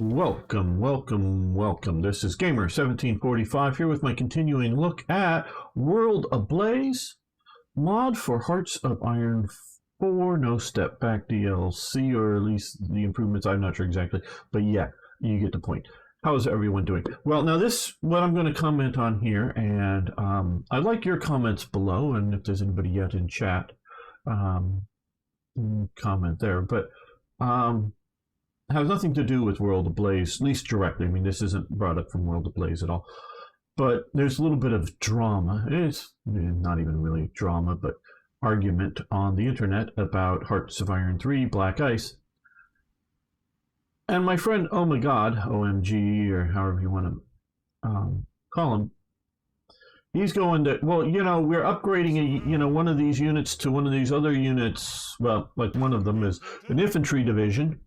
Welcome, welcome, welcome. This is Gamer1745 here with my continuing look at World Ablaze, mod for Hearts of Iron 4, no step back DLC, or at least the improvements, I'm not sure exactly, but yeah, you get the point. How's everyone doing? Well, now this, what I'm going to comment on here, and I like your comments below, and if there's anybody yet in chat, comment there, but has nothing to do with World Ablaze, at least directly. I mean, this isn't brought up from World Ablaze at all. But there's a little bit of drama. It's not even really drama, but argument on the internet about Hearts of Iron 3, Black Ice. And my friend, oh my god, OMG, or however you want to call him, he's going to, well, you know, we're upgrading one of these units to one of these other units. Well, like one of them is an Infantry Division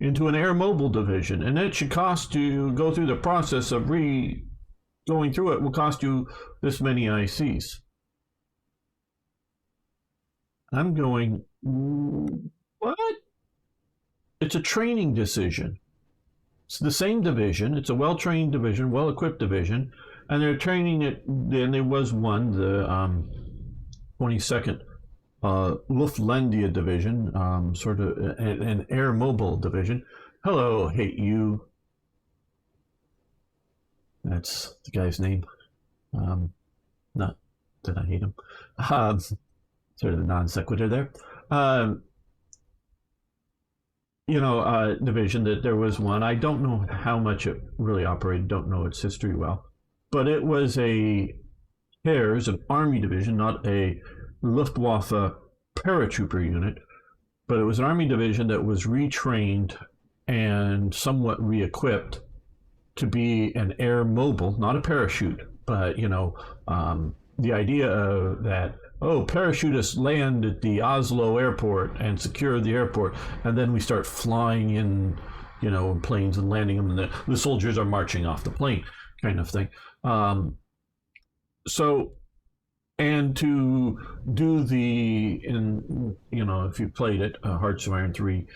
into an air mobile division, and it should cost you, go through the process of going through it will cost you this many ICs. I'm going, what? It's a training decision. It's the same division. It's a well-trained division, well-equipped division, and they're training it. Then there was one, the 22nd Luftlandia division, sort of an air mobile division. Hello, hate you. That's the guy's name. Not that I hate him. Sort of the non sequitur there. Division that there was one. I don't know how much it really operated. Don't know its history well, but it was an army division, not a Luftwaffe paratrooper unit, but it was an army division that was retrained and somewhat re-equipped to be an air mobile, not a parachute, but the idea that, oh, parachutists land at the Oslo airport and secure the airport, and then we start flying in planes and landing them, and the soldiers are marching off the plane, kind of thing. And to do if you played it, Hearts of Iron 3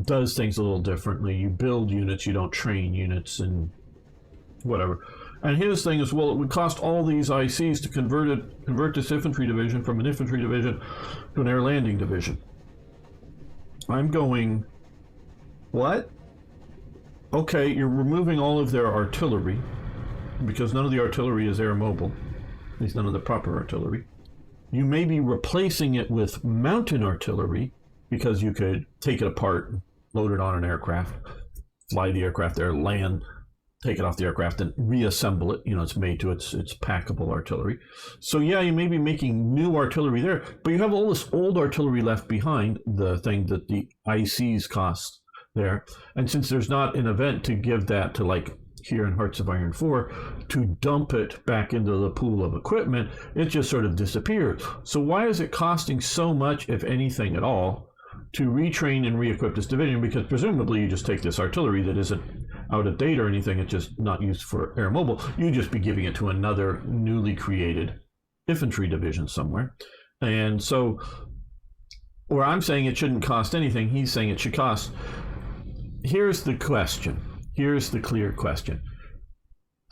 does things a little differently. You build units, you don't train units and whatever. And his thing is, well, it would cost all these ICs to convert this infantry division from an infantry division to an air landing division. I'm going, what? Okay, you're removing all of their artillery, because none of the artillery is air mobile. At least none of the proper artillery. You may be replacing it with mountain artillery, because you could take it apart, load it on an aircraft, fly the aircraft there, land, take it off the aircraft, and reassemble it. It's made to its packable artillery. So yeah, you may be making new artillery there, but you have all this old artillery left behind, the thing that the ICs cost there. And since there's not an event to give that to, like here in Hearts of Iron 4, to dump it back into the pool of equipment, it just sort of disappears. So why is it costing so much, if anything at all, to retrain and re-equip this division? Because presumably you just take this artillery that isn't out of date or anything, it's just not used for air mobile, you just be giving it to another newly created infantry division somewhere. And so, where I'm saying it shouldn't cost anything, he's saying it should cost. Here's the question. Here's the clear question.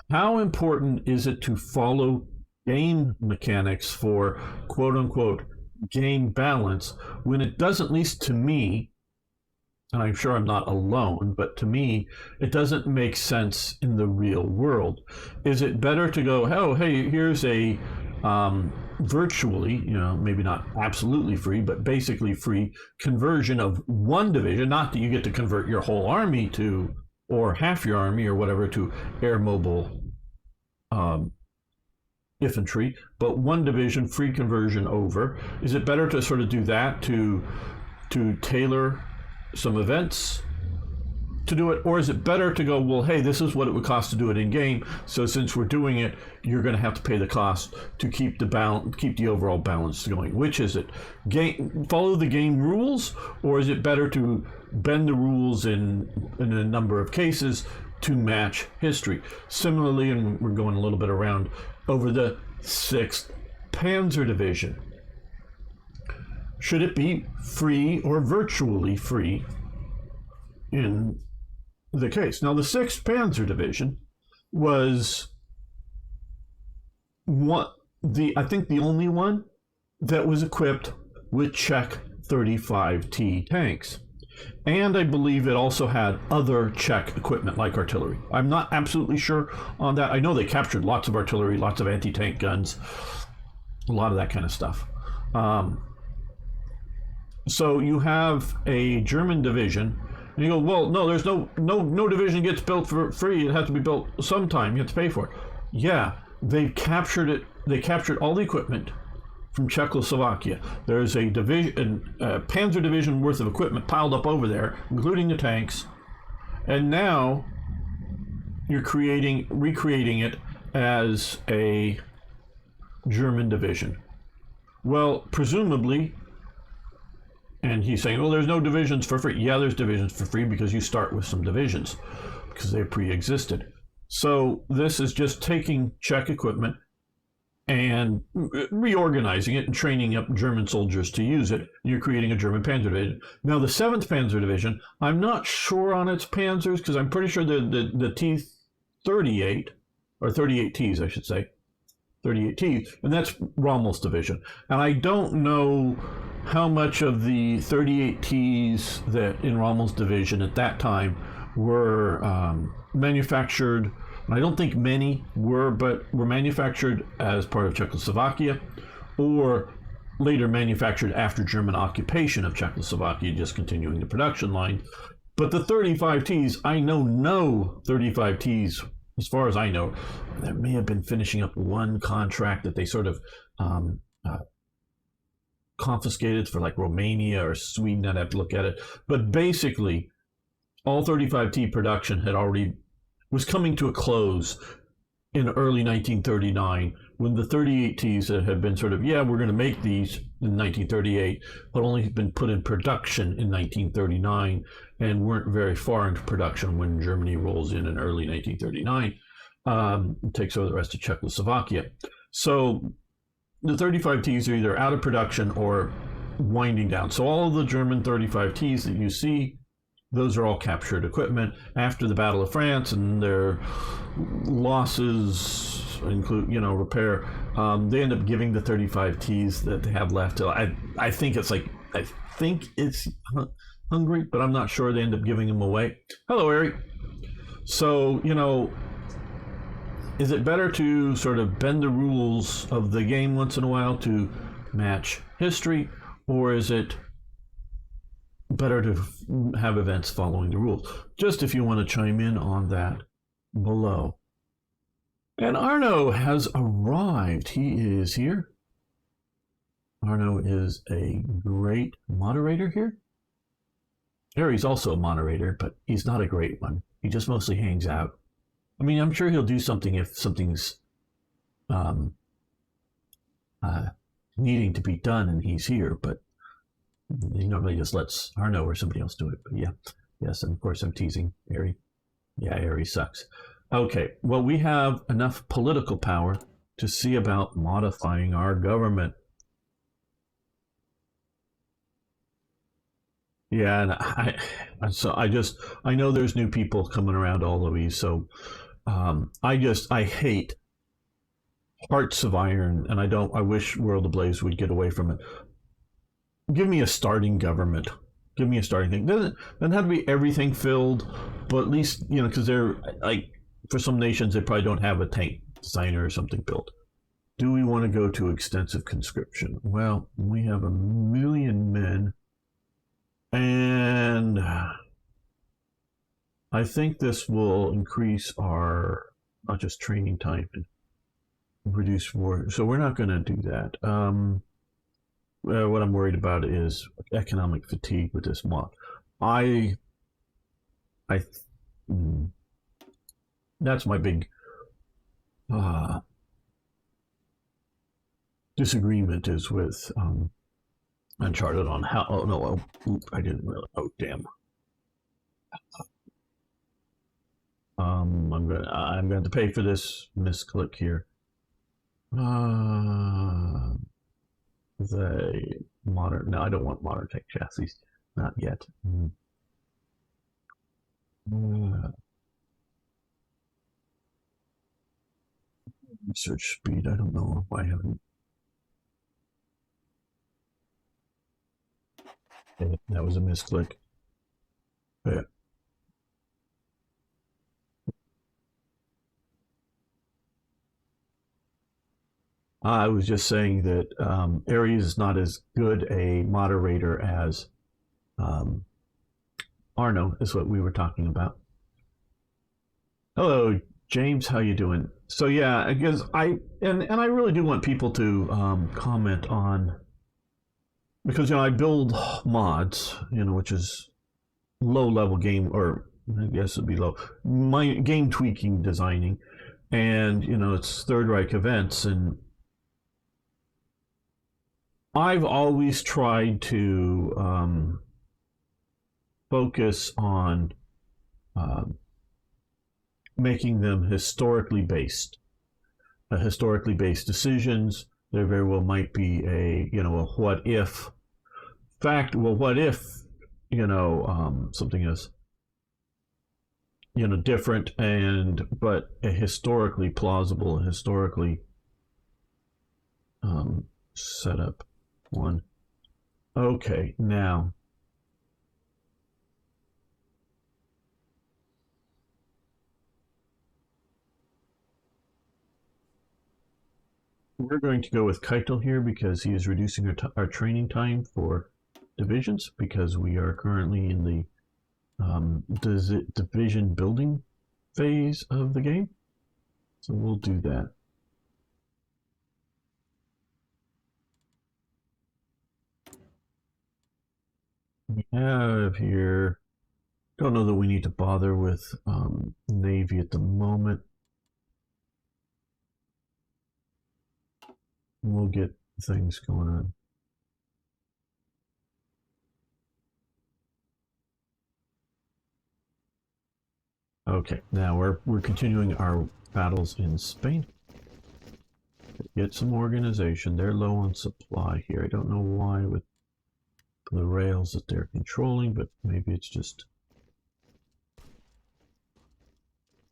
How important is it to follow game mechanics for quote-unquote game balance when it doesn't, at least to me, and I'm sure I'm not alone, but to me, it doesn't make sense in the real world? Is it better to go, oh, hey, here's a virtually, maybe not absolutely free, but basically free conversion of one division, not that you get to convert your whole army to, or half your army or whatever, to air mobile infantry, but one division, free conversion over? Is it better to sort of do that to tailor some events to do it, or is it better to go, well, hey, this is what it would cost to do it in game, so since we're doing it, you're going to have to pay the cost to keep the overall balance going? Which is it? Follow the game rules, or is it better to bend the rules in a number of cases to match history? Similarly, and we're going a little bit around, over the 6th Panzer Division. Should it be free or virtually free in the case. Now, the 6th Panzer Division was I think the only one that was equipped with Czech 35T tanks. And I believe it also had other Czech equipment like artillery. I'm not absolutely sure on that. I know they captured lots of artillery, lots of anti-tank guns, a lot of that kind of stuff. So you have a German division, and you go, well, no, there's no division gets built for free. It has to be built sometime. You have to pay for it. Yeah, they captured it. They captured all the equipment from Czechoslovakia. There's a division, Panzer Division worth of equipment piled up over there, including the tanks. And now you're recreating it as a German division. Well, presumably, and he's saying, well, there's no divisions for free. Yeah, there's divisions for free because you start with some divisions because they pre-existed. So this is just taking Czech equipment and reorganizing it and training up German soldiers to use it. You're creating a German Panzer Division. Now, the 7th Panzer Division, I'm not sure on its panzers because I'm pretty sure the T-38, or 38Ts, I should say, 38Ts, and that's Rommel's division. And I don't know how much of the 38Ts that in Rommel's division at that time were manufactured. And I don't think many were, but were manufactured as part of Czechoslovakia or later manufactured after German occupation of Czechoslovakia, just continuing the production line. But the 35Ts, I know no 35Ts, as far as I know, there may have been finishing up one contract that they sort of confiscated for like Romania or Sweden. I'd have to look at it. But basically, all 35T production was coming to a close in early 1939 when the 38Ts that had been sort of, yeah, we're going to make these in 1938, but only been put in production in 1939 and weren't very far into production when Germany rolls in early 1939, takes over the rest of Czechoslovakia. So the 35Ts are either out of production or winding down. So all of the German 35Ts that you see, those are all captured equipment after the Battle of France, and their losses include, repair. They end up giving the 35Ts that they have left. I think it's Hungary, but I'm not sure. They end up giving them away. Hello, Eric. So, is it better to sort of bend the rules of the game once in a while to match history, or is it better to have events following the rules? Just if you want to chime in on that below. And Arno has arrived. He is here. Arno is a great moderator here. Harry's also a moderator, but he's not a great one. He just mostly hangs out. I mean, I'm sure he'll do something if something's needing to be done and he's here, but he normally just lets Arno or somebody else do it. But yeah, yes, and of course I'm teasing Harry. Yeah, Harry sucks. Okay, well, we have enough political power to see about modifying our government. Yeah, and I know there's new people coming around all of these, so I hate Hearts of Iron, and I wish World Ablaze would get away from it. Give me a starting government. Give me a starting thing. Doesn't have to be everything filled, but at least, because they're like, for some nations, they probably don't have a tank designer or something built. Do we want to go to extensive conscription? Well, we have 1 million men, and I think this will increase our, not just training time, and reduce war. So we're not going to do that. What I'm worried about is economic fatigue with this mod. That's my big disagreement is with Uncharted on how. Oh no! I didn't really. Oh damn! I'm going to have to pay for this misclick here. The modern. No, I don't want modern tech chassis. Not yet. search speed. I don't know if I haven't. Okay, that was a misclick. Yeah. I was just saying that Aries is not as good a moderator as Arno, is what we were talking about. Hello, James. How you doing? So yeah, I guess I really do want people to comment on, because I build mods, which is low level game, or I guess it'd be low my game tweaking designing, and it's Third Reich events, and I've always tried to focus on making them historically based decisions. There very well might be a what if fact. Well, what if something is different, but a historically plausible, historically set up one. Okay, now we're going to go with Keitel here because he is reducing our training time for divisions, because we are currently in the division building phase of the game. So we'll do that. We have here, don't know that we need to bother with Navy at the moment. We'll get things going on. Okay, now we're continuing our battles in Spain. Get some organization. They're low on supply here. I don't know why with the rails that they're controlling, but maybe it's just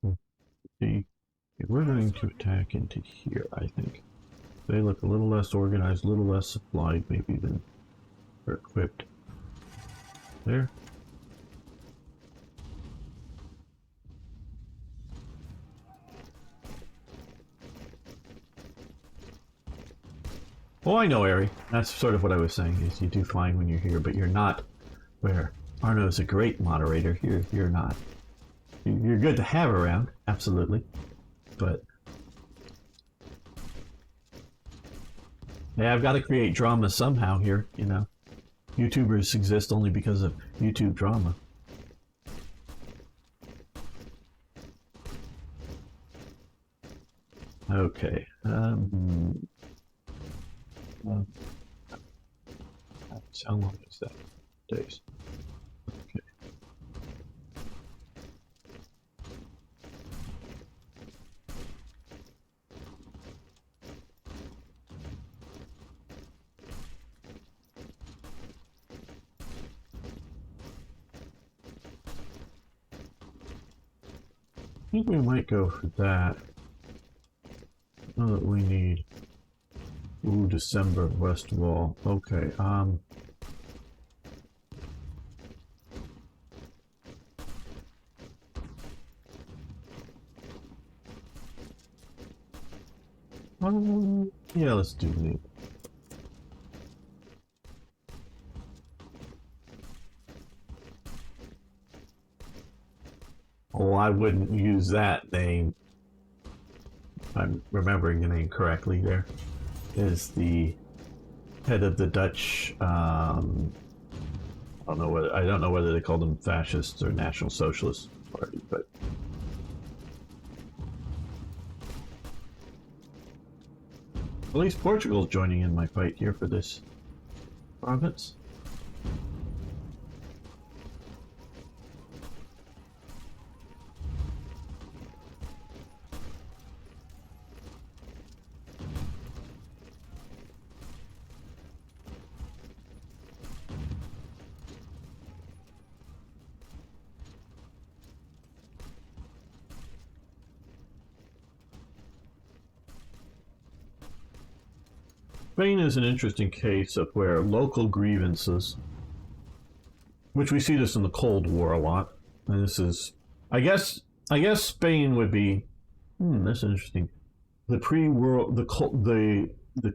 we're going to attack into here. I think they look a little less organized, a little less supplied, maybe than they're equipped. There. Oh, I know, Ari. That's sort of what I was saying, is you do fine when you're here, but you're not where Arno's a great moderator. You're not. You're good to have around, absolutely. But yeah, I've got to create drama somehow here, YouTubers exist only because of YouTube drama. Okay. How long is that? Days. Okay. I think we might go for that. Know that we need. Ooh, December, West Wall. Okay, yeah, let's do that. Oh, I wouldn't use that name. I'm remembering the name correctly there. Is the head of the Dutch I don't know whether they call them fascists or National Socialist Party, but at least Portugal's joining in my fight here for this province. Spain is an interesting case of where local grievances, which we see this in the Cold War a lot, and this is, I guess Spain would be, that's interesting. The pre-world, the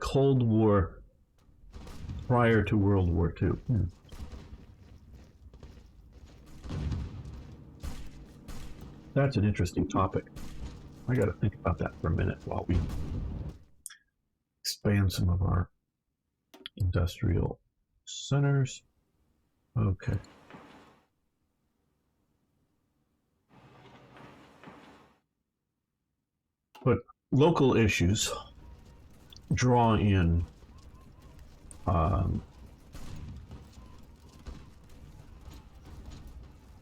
Cold War prior to World War II. That's an interesting topic. I got to think about that for a minute while we expand some of our industrial centers. Okay. But local issues draw in a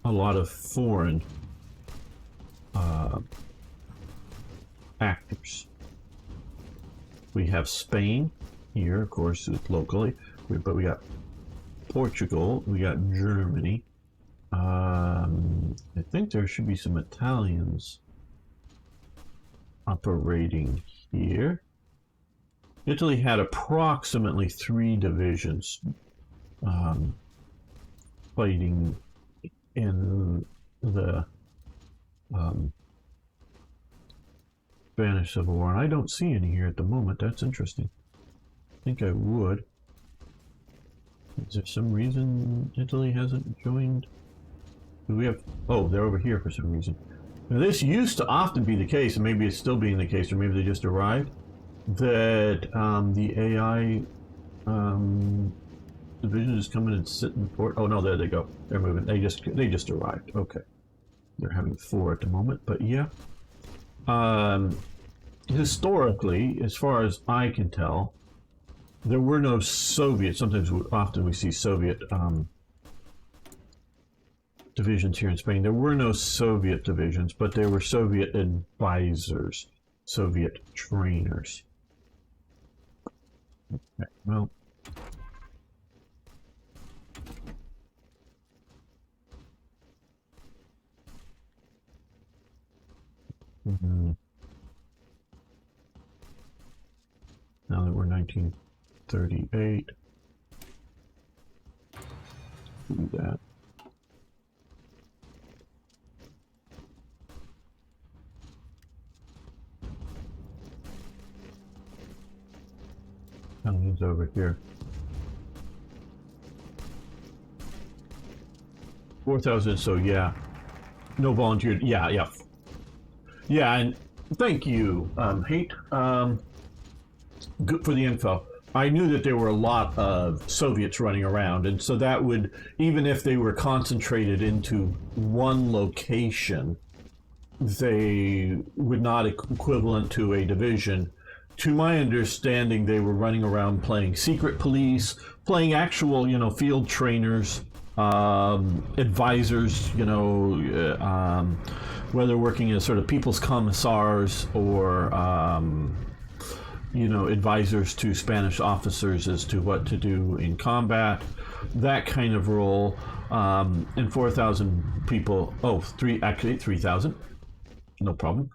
lot of foreign actors. We have Spain here, of course, locally, but we got Portugal, we got Germany. I think there should be some Italians operating here. Italy had approximately 3 divisions fighting in the Spanish Civil War, and I don't see any here at the moment. That's interesting. I think I would. Is there some reason Italy hasn't joined? Do we have? Oh, they're over here for some reason. Now, this used to often be the case, and maybe it's still being the case, or maybe they just arrived, that the AI division is coming and sit in port. Oh no, there they go. They're moving. They just arrived. Okay. They're having 4 at the moment, but yeah. Historically, as far as I can tell, there were no Soviet. Often we see Soviet divisions here in Spain. There were no Soviet divisions, but there were Soviet advisors, Soviet trainers. Okay, well. Now that we're 1938, do that. Italians over here. 4,000. So yeah, no volunteered. Yeah, and thank you, Hate. Good for the info. I knew that there were a lot of Soviets running around, and so that would, even if they were concentrated into one location, they would not equivalent to a division. To my understanding, they were running around playing secret police, playing actual, field trainers, advisors, whether working as sort of people's commissars or advisors to Spanish officers as to what to do in combat, that kind of role. And 4,000 people, actually 3,000, no problem.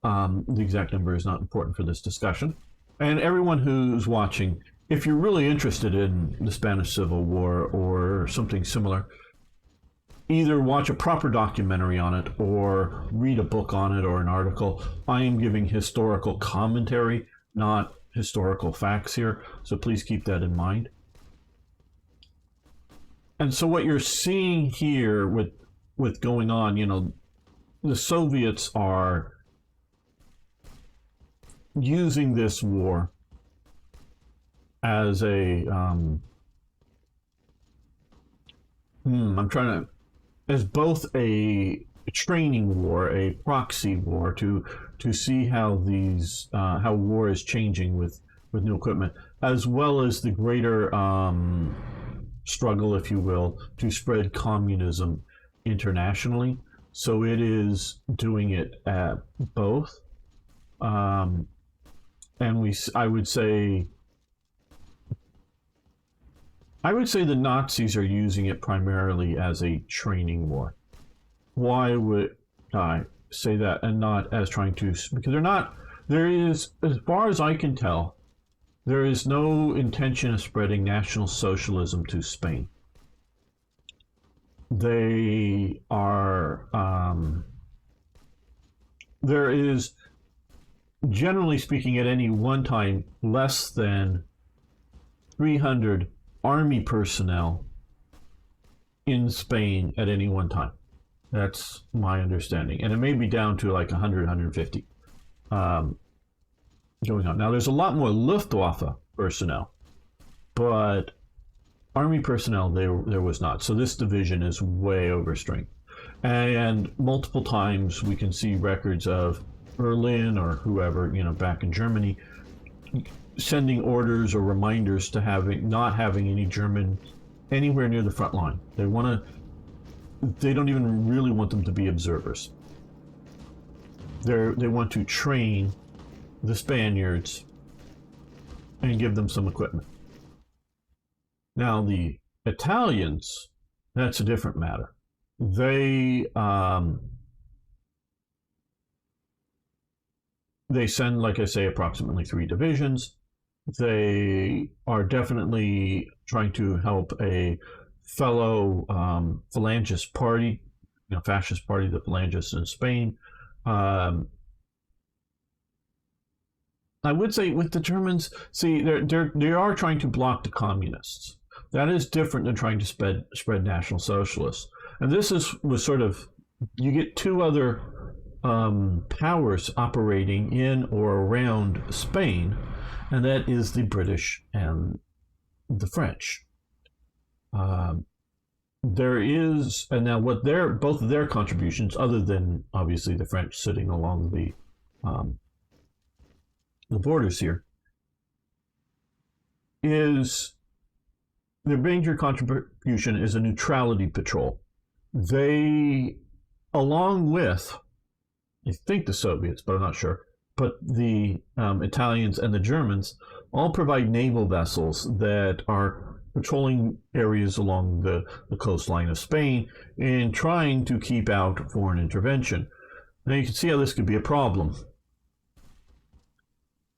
The exact number is not important for this discussion. And everyone who's watching, if you're really interested in the Spanish Civil War or something similar, either watch a proper documentary on it or read a book on it or an article. I am giving historical commentary, not historical facts here, so please keep that in mind. And so what you're seeing here with going on, the Soviets are using this war as a as both a training war, a proxy war to see how how war is changing with new equipment, as well as the greater struggle, if you will, to spread communism internationally. So it is doing it at both. And I would say the Nazis are using it primarily as a training war. Why would I say that and not as trying to, because there is, as far as I can tell, There is no intention of spreading National Socialism to Spain. They are, there is, generally speaking, at any one time, less than 300 army personnel in Spain at any one time. That's my understanding. And it may be down to like 100, 150 going on. Now, there's a lot more Luftwaffe personnel, but army personnel there was not. So this division is way overstrength. And multiple times we can see records of Berlin or whoever, back in Germany, sending orders or reminders to not having any German anywhere near the front line. They don't even really want them to be observers. They want to train the Spaniards and give them some equipment. Now the Italians, that's a different matter. They send, like I say, approximately 3 divisions. They are definitely trying to help a fellow Phalangist party, fascist party, the Phalangists in Spain. I would say with the Germans, see, they are trying to block the communists. That is different than trying to spread National Socialists. And this was sort of, you get 2 other powers operating in or around Spain, and that is the British and the French. There is, and now both of their contributions, other than obviously the French sitting along the borders here, is their major contribution is a neutrality patrol. They, along with, I think the Soviets, but I'm not sure, but the Italians and the Germans all provide naval vessels that are patrolling areas along the coastline of Spain and trying to keep out foreign intervention. Now you can see how this could be a problem.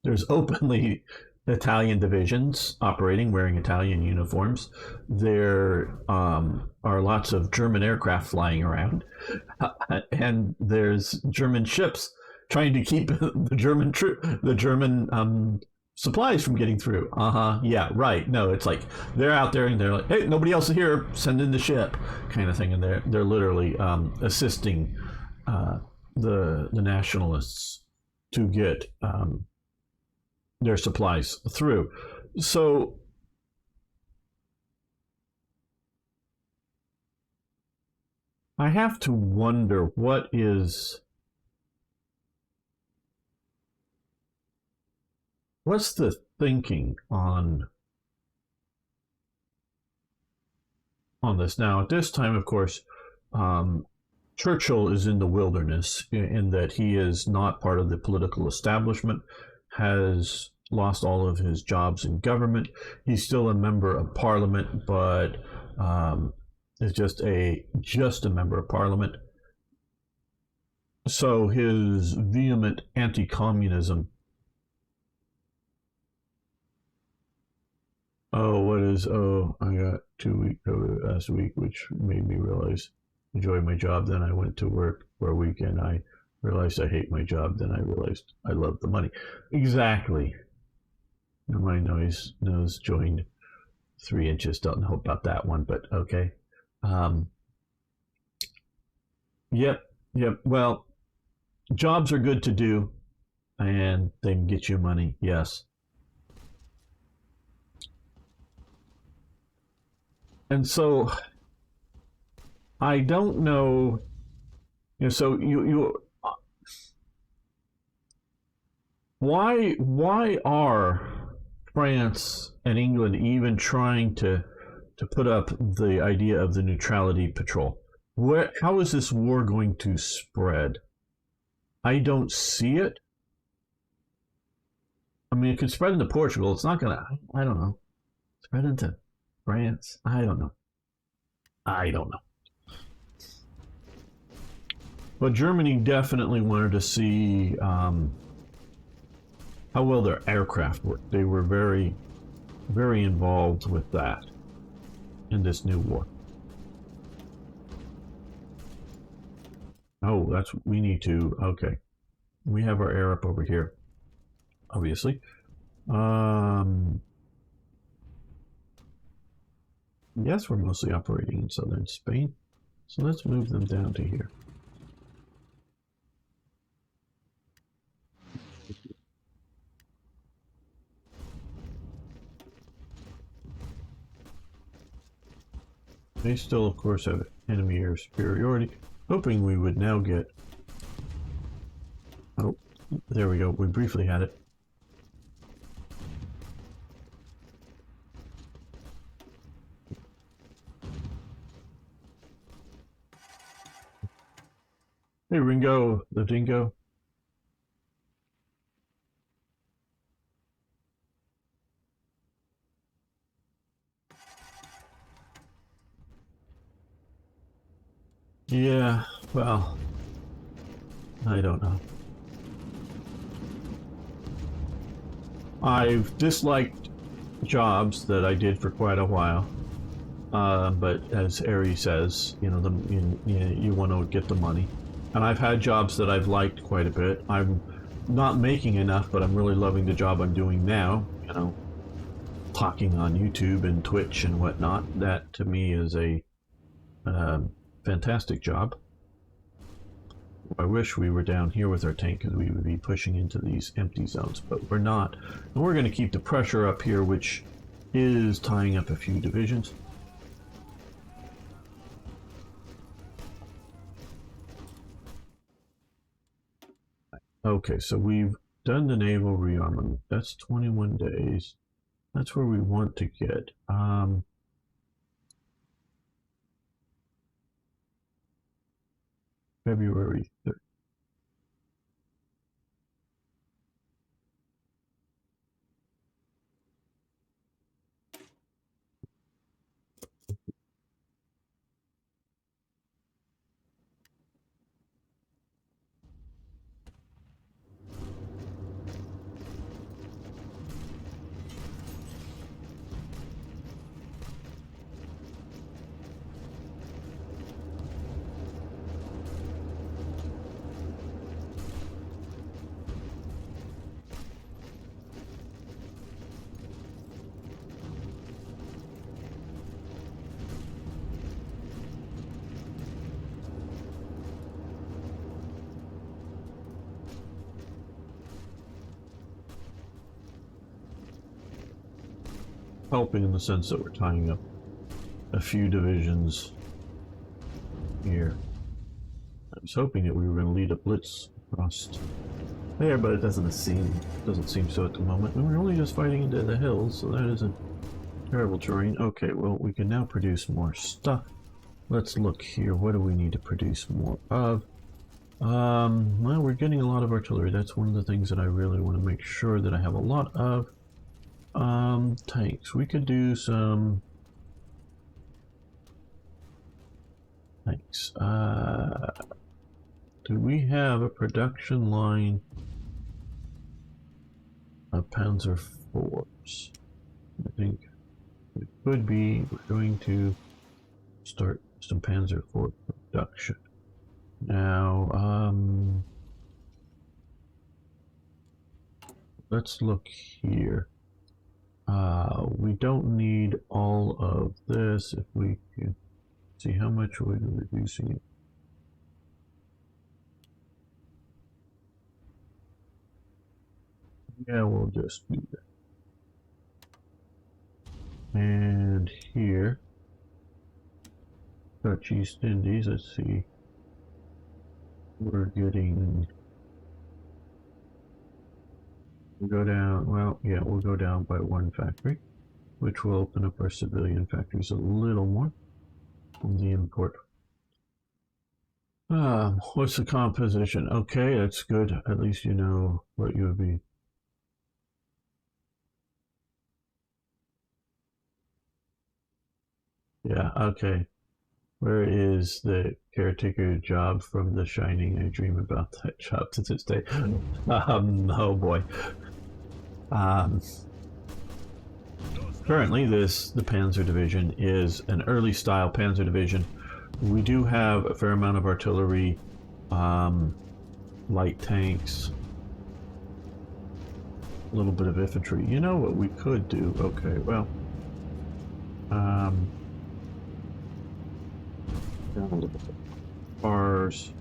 There's openly Italian divisions operating, wearing Italian uniforms. There are lots of German aircraft flying around, and there's German ships trying to keep the German supplies from getting through. Yeah, right. No, it's like they're out there and they're like, hey, nobody else is here, send in the ship, kind of thing. And they're literally assisting the nationalists to get their supplies through. So I have to wonder what's the thinking on this. Now at this time, of course, Churchill is in the wilderness in that he is not part of the political establishment, has lost all of his jobs in government. He's still a member of parliament, but is just a member of parliament. So his vehement anti-communism. I got 2 weeks last week, which made me realize enjoy my job. Then I went to work for a week and I realized I hate my job. Then I realized I love the money. Exactly. And my nose joined 3 inches. Don't know about that one, but okay. Yep. Well, jobs are good to do, and they can get you money. Yes. And so I don't know. So why are France and England even trying to put up the idea of the neutrality patrol? How is this war going to spread? I don't see it. I mean, it could spread into Portugal. It's not gonna. I don't know. Spread into France. I don't know. But Germany definitely wanted to see how well their aircraft worked. They were very, very involved with that in this new war. Oh, that's what we need to. Okay, we have our air up over here, obviously. Yes, we're mostly operating in southern Spain, so let's move them down to here. They still, of course, have enemy air superiority, hoping we would now get... Oh, there we go. We briefly had it. Hey, Ringo, the dingo. Yeah, well, I don't know. I've disliked jobs that I did for quite a while, but as Ari says, you know, you want to get the money. And I've had jobs that I've liked quite a bit. I'm not making enough, but I'm really loving the job I'm doing now. You know, talking on YouTube and Twitch and whatnot. That to me is a fantastic job. I wish we were down here with our tank because we would be pushing into these empty zones, but we're not. And we're going to keep the pressure up here, which is tying up a few divisions. Okay, so we've done the naval rearmament. That's 21 days. That's where we want to get. February 3rd. Helping in the sense that we're tying up a few divisions here. I was hoping that we were going to lead a blitz across there, but it doesn't seem so at the moment. And we're only just fighting into the hills, so that isn't terrible terrain. Okay, well, we can now produce more stuff. Let's look here. What do we need to produce more of? Well, we're getting a lot of artillery. That's one of the things that I really want to make sure that I have a lot of. Tanks. We could do some tanks. Do we have a production line of Panzer IVs? I think it could be. We're going to start some Panzer IV production. Now, let's look here. We don't need all of this. If we can see how much we're reducing it. Yeah, we'll just do that. And here, Dutch East Indies, let's see. We're getting... We'll go down, well, yeah, we'll go down by one factory, which will open up our civilian factories a little more from the import. What's the composition? Okay, that's good. At least you know what you would be. Yeah, okay. Where is the caretaker job from The Shining? I dream about that job to this day. Oh boy. Currently, the Panzer Division is an early style Panzer Division. We do have a fair amount of artillery, light tanks, a little bit of infantry. You know what we could do? Okay, well, cars,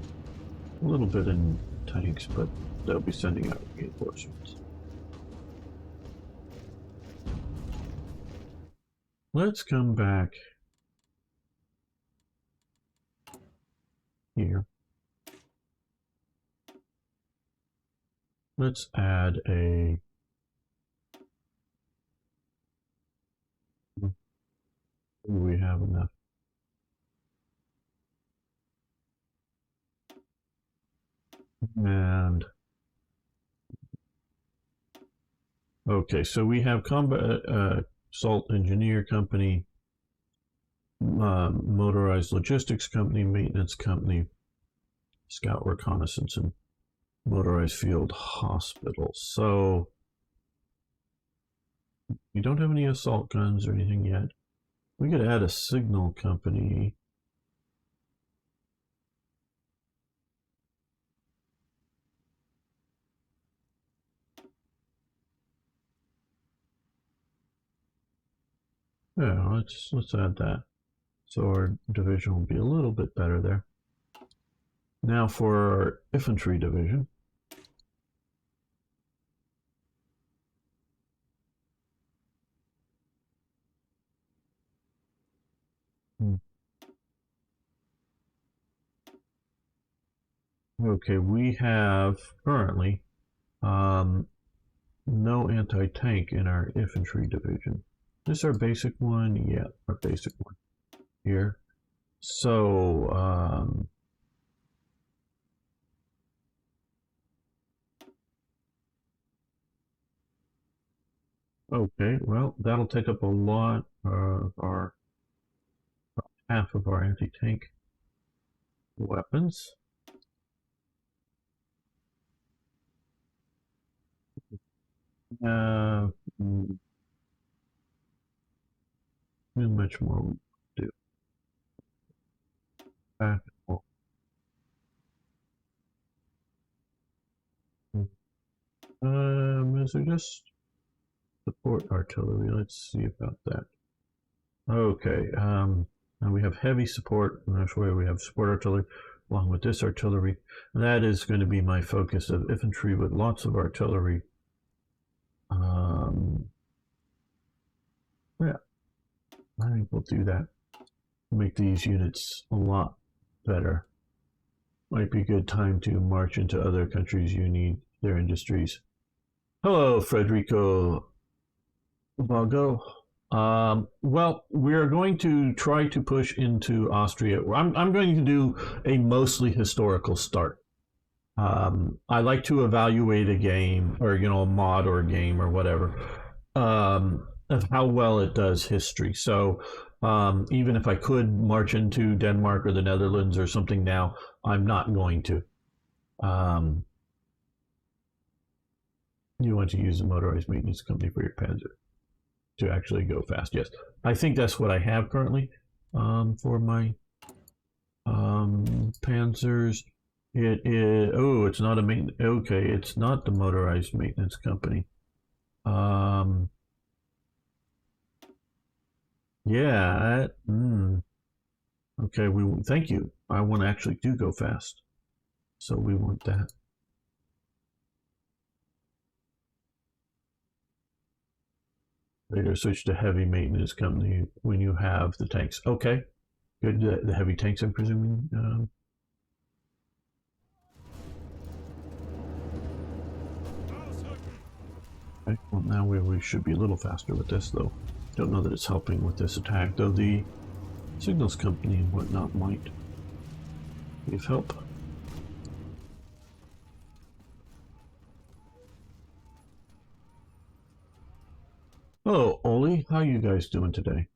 a little bit in tanks, but they'll be sending out reinforcements. Let's come back here. Let's add a we have enough. And okay, so we have combat assault engineer company, motorized logistics company, maintenance company, scout reconnaissance, and motorized field hospital. So we don't have any assault guns or anything yet. We could add a signal company. Yeah, let's add that. So our division will be a little bit better there. Now for our infantry division. Okay, we have currently no anti-tank in our infantry division. This is our basic one? Yeah, our basic one here. So, okay, well, that'll take up a lot of our, half of our anti-tank weapons. How much more we do? Back. Is there just support artillery? Let's see about that. Okay, and we have heavy support. I'm not sure we have support artillery along with this artillery. And that is going to be my focus of infantry with lots of artillery. Yeah, I think we'll do that. Make these units a lot better. Might be a good time to march into other countries you need their industries. Hello, Federico Vago. Well, we're going to try to push into Austria. I'm going to do a mostly historical start. I like to evaluate a game, or a mod or a game or whatever, of how well it does history. So even if I could march into Denmark or the Netherlands or something now, I'm not going to. You want to use a motorized maintenance company for your Panzer to actually go fast. Yes, I think that's what I have currently for my Panzers. It is, oh, it's not a maintenance, okay, it's not the motorized maintenance company. Yeah, okay, thank you. I want to actually do go fast. So we want that. Later switch to heavy maintenance company when you have the tanks. Okay, good. The heavy tanks, I'm presuming. Okay, well, now we should be a little faster with this, though. Don't know that it's helping with this attack, though the signals company and whatnot might be of help. Hello, Oli. How you guys doing today?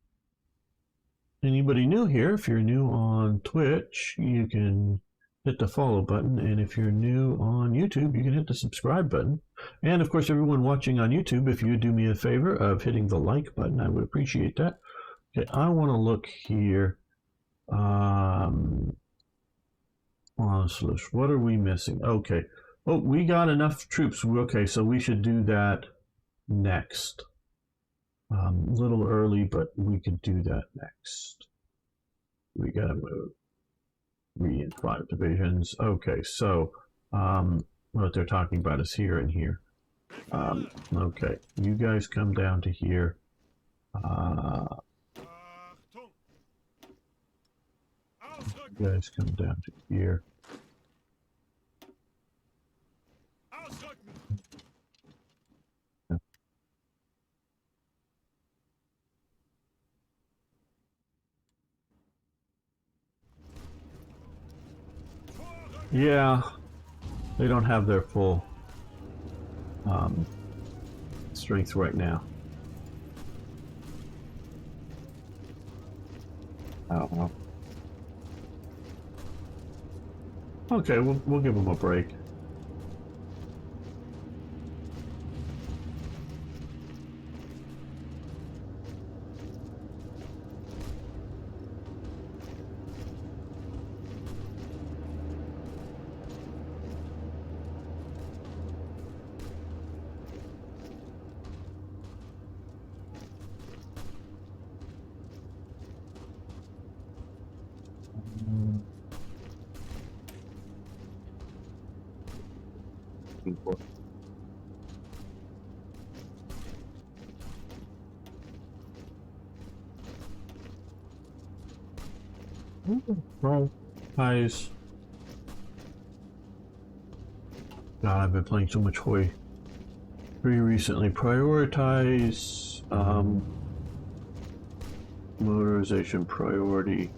Anybody new here? If you're new on Twitch, you can hit the follow button, and if you're new on YouTube, you can hit the subscribe button. And of course, everyone watching on YouTube, if you would do me a favor of hitting the like button, I would appreciate that. Okay, I want to look here. What are we missing? Okay. Oh, we got enough troops. Okay, so we should do that next. A little early, but we could do that next. We gotta move. 3 and 5 divisions. Okay, so what they're talking about is here and here. Okay, you guys come down to here. You guys come down to here. Yeah, they don't have their full strength right now. Oh. Okay, we'll give them a break. Well, guys. God, I've been playing so much Hoi pretty recently. Prioritize motorization priority.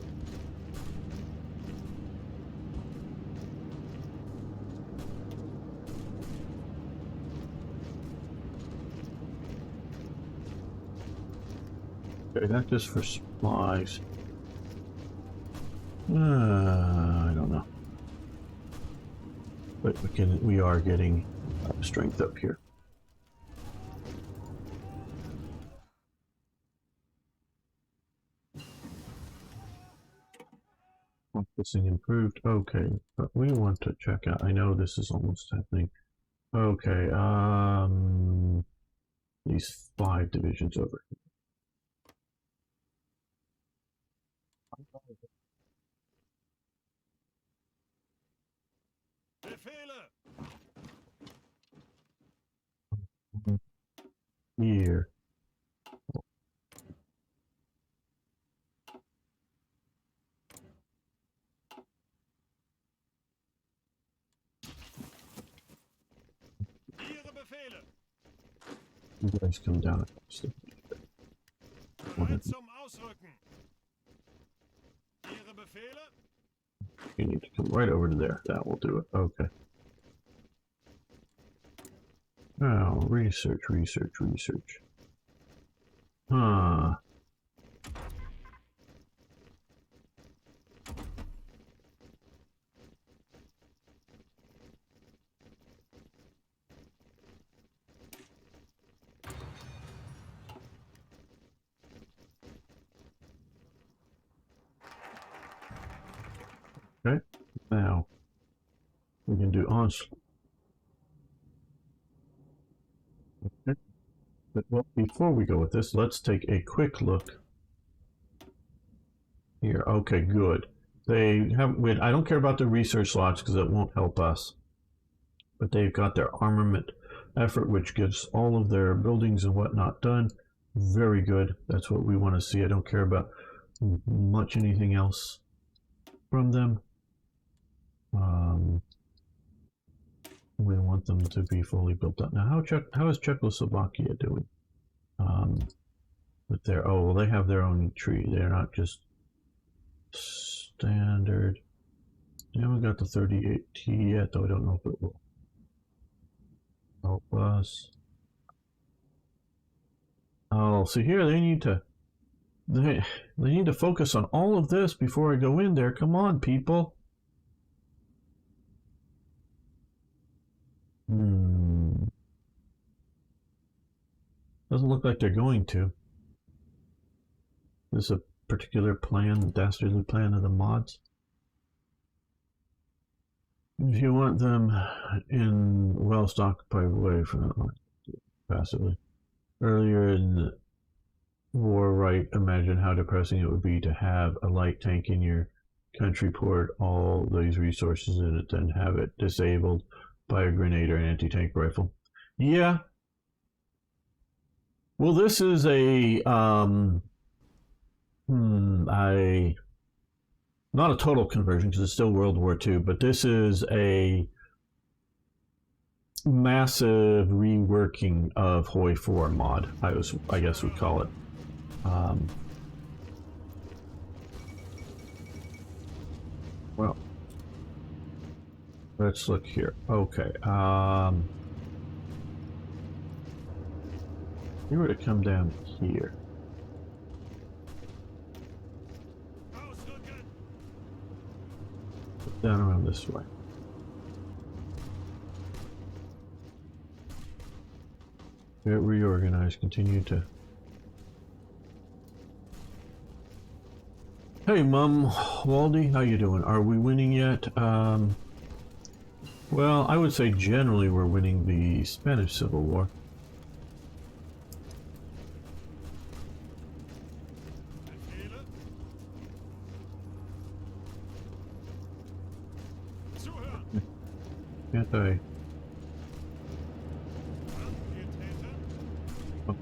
Okay, that's just for supplies. I don't know, but we are getting strength up here. Focusing improved. Okay, but we want to check out. I know this is almost happening. Okay, these 5 divisions over here. Here. You guys come down. You need to come right over to there. That will do it. Okay. Now, research. Huh. Okay, now we can do onslaught. Okay, but well, before we go with this, let's take a quick look here. Okay, good. They haven't. I don't care about the research slots because it won't help us. But they've got their armament effort, which gives all of their buildings and whatnot done. Very good. That's what we want to see. I don't care about much anything else from them. We want them to be fully built up. Now, how is Czechoslovakia doing? With their well, they have their own tree. They're not just standard. They haven't got the 38T yet, though I don't know if it will help us. Oh, so here they need to focus on all of this before I go in there. Come on, people. Doesn't look like they're going to. This is a particular plan, dastardly plan of the mods. If you want them in well-occupied way from passively. Earlier in the war, right, imagine how depressing it would be to have a light tank in your country, poured all these resources in it, then have it disabled by a grenade or an anti-tank rifle. Yeah. Well, this is a not a total conversion because it's still World War II, but this is a massive reworking of Hoi 4 mod, I guess we'd call it. Well, let's look here. Okay. You were to come down here. Down around this way. Get reorganized, continue to... Hey, Mum, Waldy, how you doing? Are we winning yet? Well, I would say generally we're winning the Spanish Civil War. Can't I? Oh.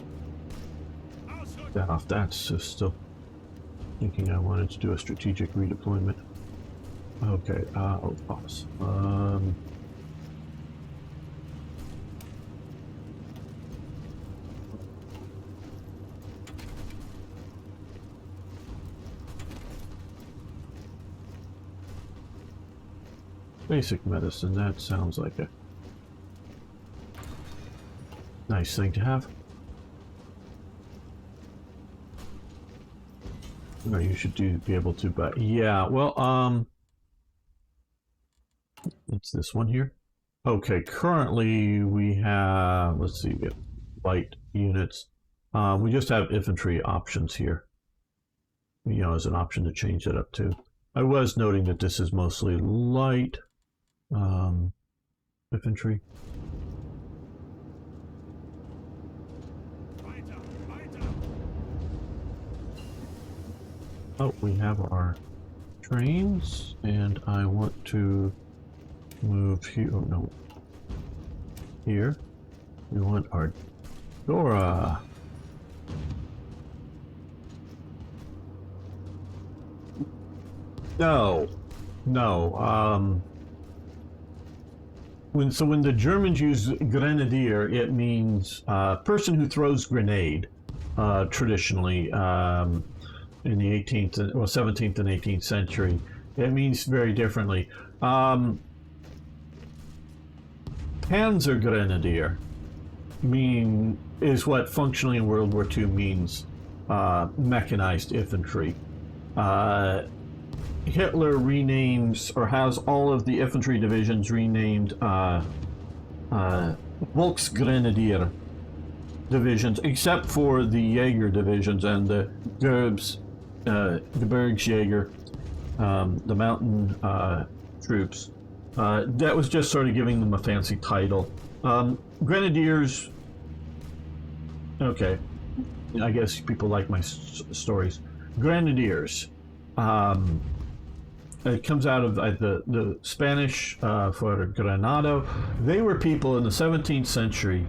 That off. That's still thinking I wanted to do a strategic redeployment. Okay. I'll pause. Basic medicine, that sounds like a nice thing to have. No, you should be able to, but yeah, well, it's this one here. Okay, currently we have, let's see, we have light units. We just have infantry options here, you know, as an option to change that up to. I was noting that this is mostly light. Infantry. Oh, we have our trains, and I want to move here. Oh no, here. We want our Dora. No, no. When the Germans use Grenadier, it means person who throws grenade. Traditionally, in the 18th, well, 17th and 18th century, it means very differently. Panzer Grenadier is what functionally in World War II means mechanized infantry. Hitler renames or has all of the infantry divisions renamed Volksgrenadier divisions, except for the Jaeger divisions and the Gebirgsjäger, the mountain troops. That was just sort of giving them a fancy title. Grenadiers, okay, I guess people like my stories. Grenadiers. It comes out of the Spanish for Granado. They were people in the 17th century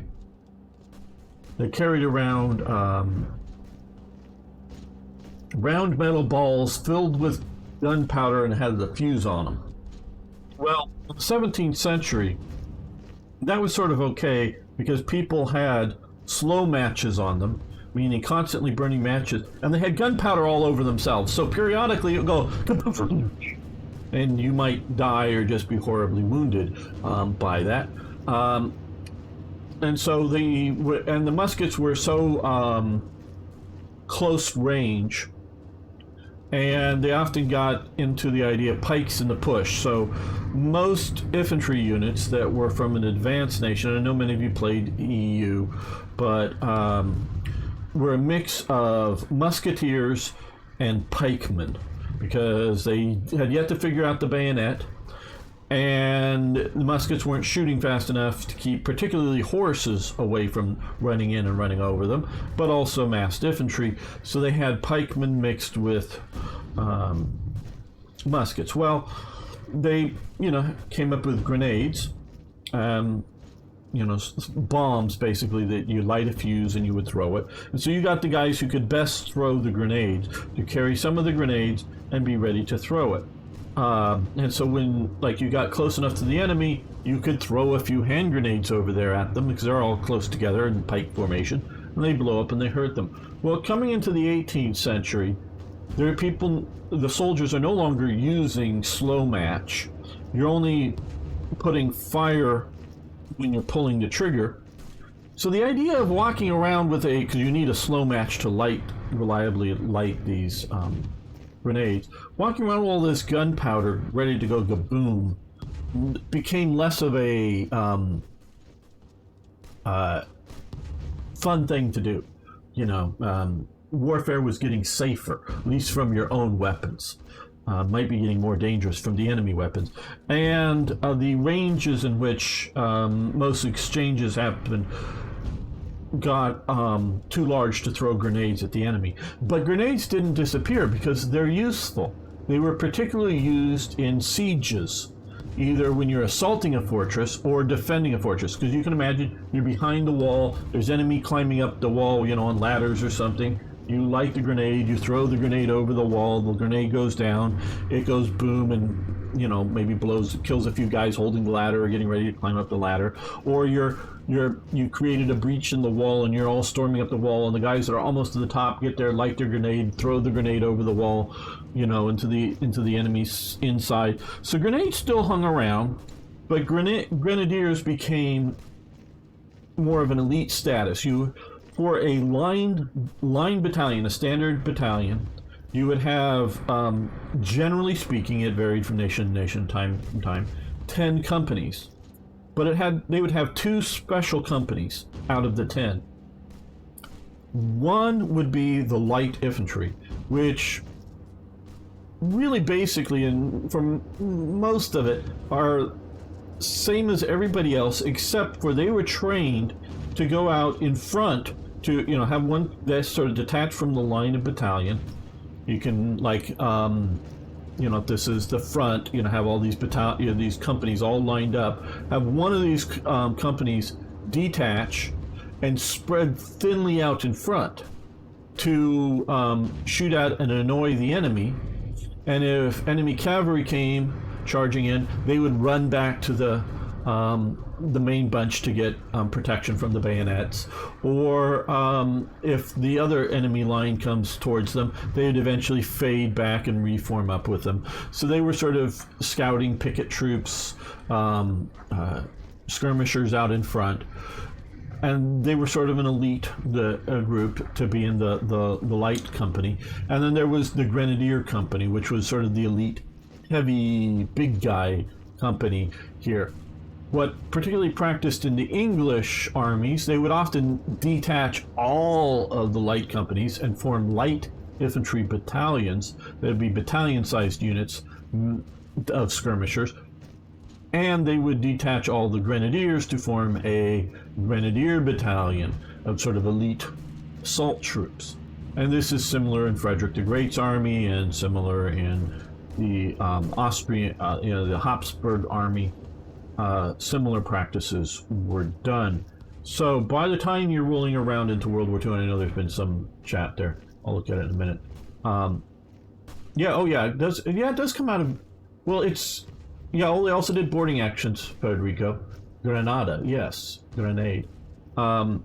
that carried around round metal balls filled with gunpowder and had the fuse on them. Well, in the 17th century, that was sort of okay because people had slow matches on them, meaning constantly burning matches, and they had gunpowder all over themselves. So periodically it would go, and you might die or just be horribly wounded by that. And so the muskets were so close range and they often got into the idea of pikes in the push. So most infantry units that were from an advanced nation, I know many of you played EU, but were a mix of musketeers and pikemen, because they had yet to figure out the bayonet, and the muskets weren't shooting fast enough to keep particularly horses away from running in and running over them, but also massed infantry. So they had pikemen mixed with muskets. Well, they, came up with grenades, bombs basically, that you light a fuse and you would throw it. And so you got the guys who could best throw the grenades to carry some of the grenades and be ready to throw it. And so when you got close enough to the enemy, you could throw a few hand grenades over there at them, because they're all close together in pike formation, and they blow up and they hurt them. Well, coming into the 18th century, the soldiers are no longer using slow match. You're only putting fire when you're pulling the trigger. So the idea of walking around with because you need a slow match to reliably light these grenades, walking around with all this gunpowder ready to go kaboom became less of a fun thing to do. Warfare was getting safer, at least from your own weapons. Might be getting more dangerous from the enemy weapons. And the ranges in which most exchanges happened got too large to throw grenades at the enemy. But grenades didn't disappear because they're useful. They were particularly used in sieges, either when you're assaulting a fortress or defending a fortress. Because you can imagine you're behind the wall, there's enemy climbing up the wall, on ladders or something. You light the grenade, you throw the grenade over the wall, the grenade goes down, it goes boom and, maybe kills a few guys holding the ladder or getting ready to climb up the ladder. Or you created a breach in the wall and you're all storming up the wall, and the guys that are almost to the top get there, light their grenade, throw the grenade over the wall, into the enemy's inside. So grenades still hung around, but grenadiers became more of an elite status. For a line battalion, a standard battalion, you would have, generally speaking, it varied from nation to nation, time to time, 10 companies. But they would have 2 special companies out of the 10. One would be the light infantry, which really basically, and from most of it, are same as everybody else, except for they were trained to go out in front to have one that's sort of detached from the line of battalion. You can if this is the front, have all these these companies all lined up. Have one of these companies detach and spread thinly out in front to shoot at and annoy the enemy. And if enemy cavalry came charging in, they would run back to the main bunch to get protection from the bayonets. Or if the other enemy line comes towards them, they would eventually fade back and reform up with them. So they were sort of scouting picket troops, skirmishers out in front. And they were sort of an elite group to be in the light company. And then there was the Grenadier company, which was sort of the elite, heavy, big guy company here. What particularly practiced in the English armies, they would often detach all of the light companies and form light infantry battalions. There'd be battalion-sized units of skirmishers. And they would detach all the grenadiers to form a grenadier battalion of sort of elite assault troops. And this is similar in Frederick the Great's army and similar in the Austrian, the Habsburg army. Similar practices were done. So by the time you're rolling around into World War II, and I know there's been some chat there, I'll look at it in a minute. It does come out of, well, it's, they also did boarding actions, Federico. Granada, yes, grenade. I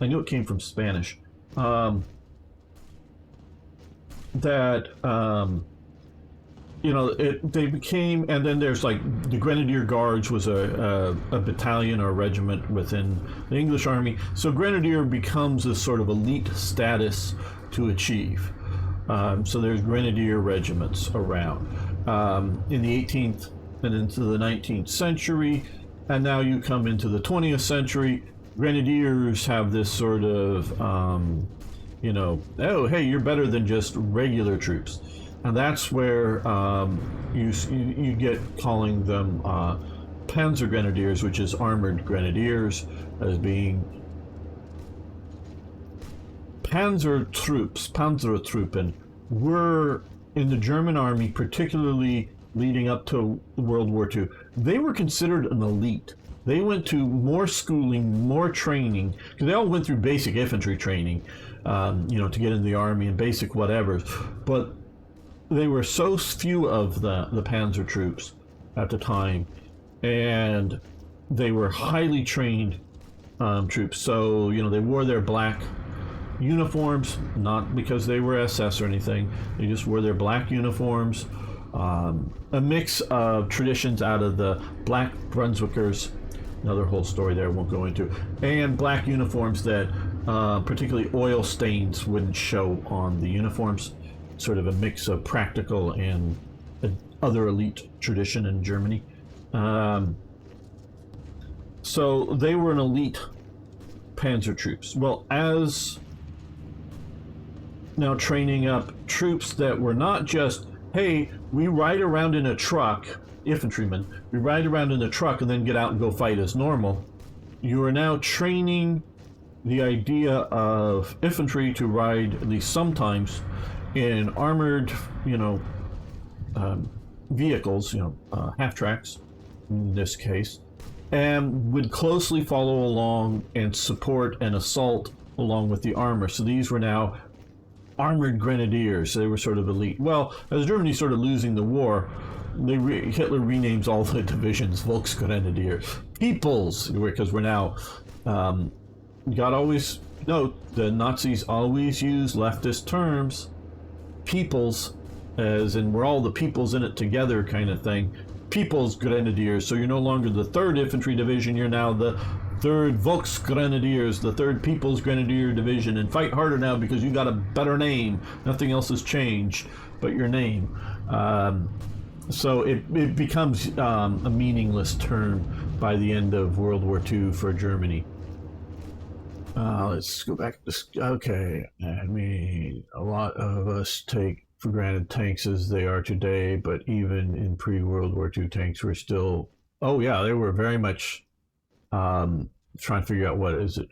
knew it came from Spanish. They became, and then there's the Grenadier Guards was a battalion or a regiment within the English army. So Grenadier becomes a sort of elite status to achieve. So there's grenadier regiments around in the 18th and into the 19th century, and now you come into the 20th century. Grenadiers have this sort of, you know, oh, hey, you're better than just regular troops. And that's where you get calling them Panzer Grenadiers, which is armored grenadiers, as being Panzertruppen, were in the German army, particularly leading up to World War II. They were considered an elite. They went to more schooling, more training, because they all went through basic infantry training, you know, to get in the army and basic whatever. But they were so few of the Panzer troops at the time, and they were highly trained troops. So, you know, they wore their black uniforms, not because they were SS or anything. They just wore their black uniforms. A mix of traditions out of the Black Brunswickers, another whole story there I won't go into, and black uniforms that particularly oil stains wouldn't show on the uniforms. Sort of a mix of practical and other elite tradition in Germany. So they were an elite panzer troops. Well, as now training up troops that were not just, hey, we ride around in a truck, infantrymen, we ride around in a truck and then get out and go fight as normal. You are now training the idea of infantry to ride, at least sometimes, in armored, you know, vehicles, you know, half tracks in this case, and would closely follow along and support an assault along with the armor. So these were now armored grenadiers. They were sort of elite. Well, as Germany started losing the war, Hitler renames all the divisions Volksgrenadier, peoples, because we're now, you gotta always note, the Nazis always use leftist terms, peoples, as in we're all the peoples in it together kind of thing. People's Grenadiers. So you're no longer the 3rd Infantry Division, you're now the 3rd Volksgrenadiers, the 3rd People's Grenadier Division, and fight harder now because you got a better name. Nothing else has changed but your name. So it becomes a meaningless term by the end of World War II for Germany. Let's go back to, okay, I mean, a lot of us take for granted tanks as they are today, but even in pre-World War II, tanks were still, oh yeah, they were very much trying to figure out what is it,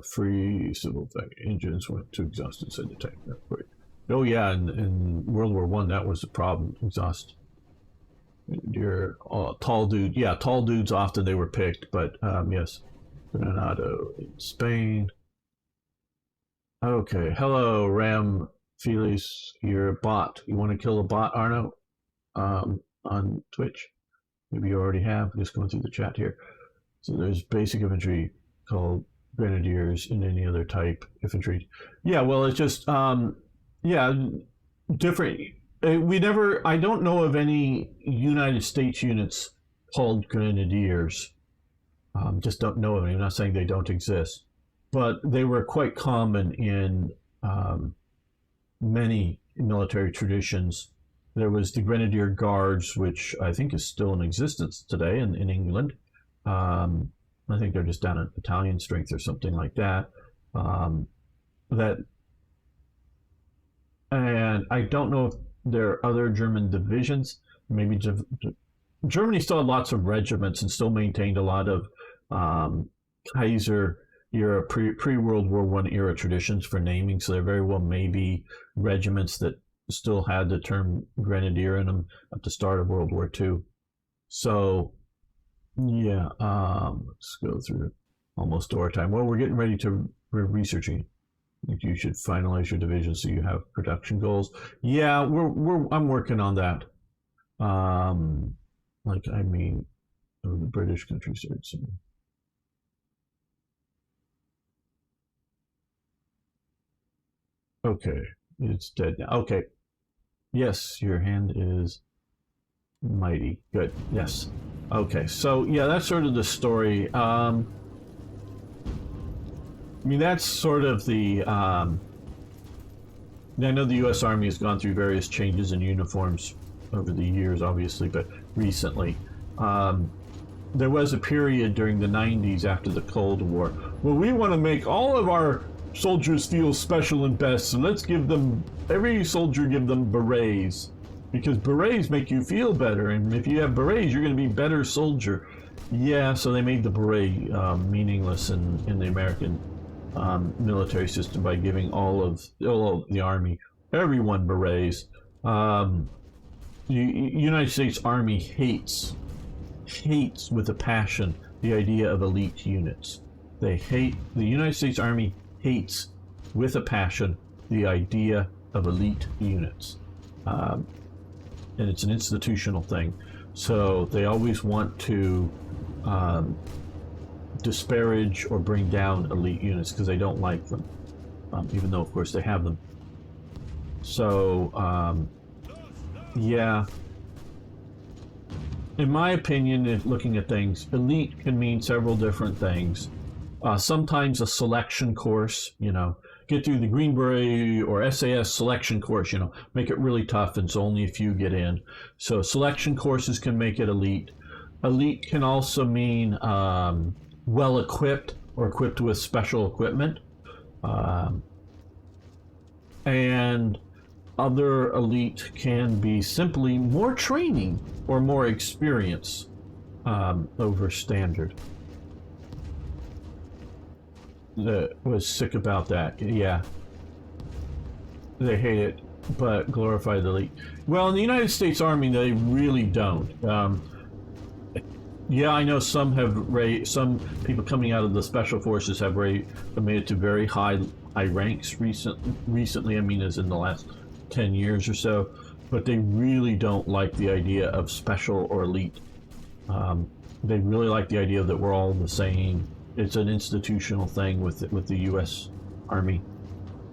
free civil thing. Engines went to exhaust inside the tank. Oh yeah, in World War I, that was the problem, exhaust. You're tall dude, yeah, tall dudes often they were picked, but yes. Granado in Spain. Okay, hello, Ram Felix. You're a bot. You want to kill a bot, Arno? On Twitch? Maybe you already have. Just going through the chat here. So there's basic infantry called Grenadiers and any other type infantry. Yeah, well, it's just, yeah, different. I don't know of any United States units called Grenadiers. Just don't know of any. I'm not saying they don't exist, but they were quite common in many military traditions. There was the Grenadier Guards, which I think is still in existence today in England. I think they're just down at battalion strength or something like that. And I don't know if there are other German divisions. Maybe Germany still had lots of regiments and still maintained a lot of Kaiser era, pre-World War I era traditions for naming, so there very well may be regiments that still had the term Grenadier in them at the start of World War II. So, yeah, let's go through almost door time. Well, we're getting ready to, we're researching. You should finalize your division so you have production goals. Yeah, I'm working on that. Like, I mean, the British countryside. So. Okay, it's dead now. Okay. Yes, your hand is mighty. Good. Yes. Okay, so yeah, that's sort of the story. I mean, that's sort of the I know the U.S. Army has gone through various changes in uniforms over the years, obviously, but recently. There was a period during the 90s after the Cold War where we want to make all of our soldiers feel special and best, so let's give them, every soldier give them berets, because berets make you feel better, and if you have berets, you're going to be a better soldier. Yeah, so they made the beret meaningless in the American military system by giving all of the Army, everyone, berets. The United States Army hates with a passion the idea of elite units. The United States Army hates with a passion the idea of elite units. And it's an institutional thing. So they always want to disparage or bring down elite units because they don't like them, even though, of course, they have them. So, yeah. In my opinion, if looking at things, elite can mean several different things. Sometimes a selection course, get through the Green Beret or SAS selection course, make it really tough and so only a few get in. So selection courses can make it elite. Elite can also mean well equipped or equipped with special equipment. And other elite can be simply more training or more experience over standard. That was sick about that. Yeah, they hate it, but glorify the elite. Well, in the United States Army, they really don't. Yeah, I know some some people coming out of the special forces have made it to very high ranks recently. I mean, as in the last 10 years or so, but they really don't like the idea of special or elite. They really like the idea that we're all the same. It's an institutional thing with the U.S. Army,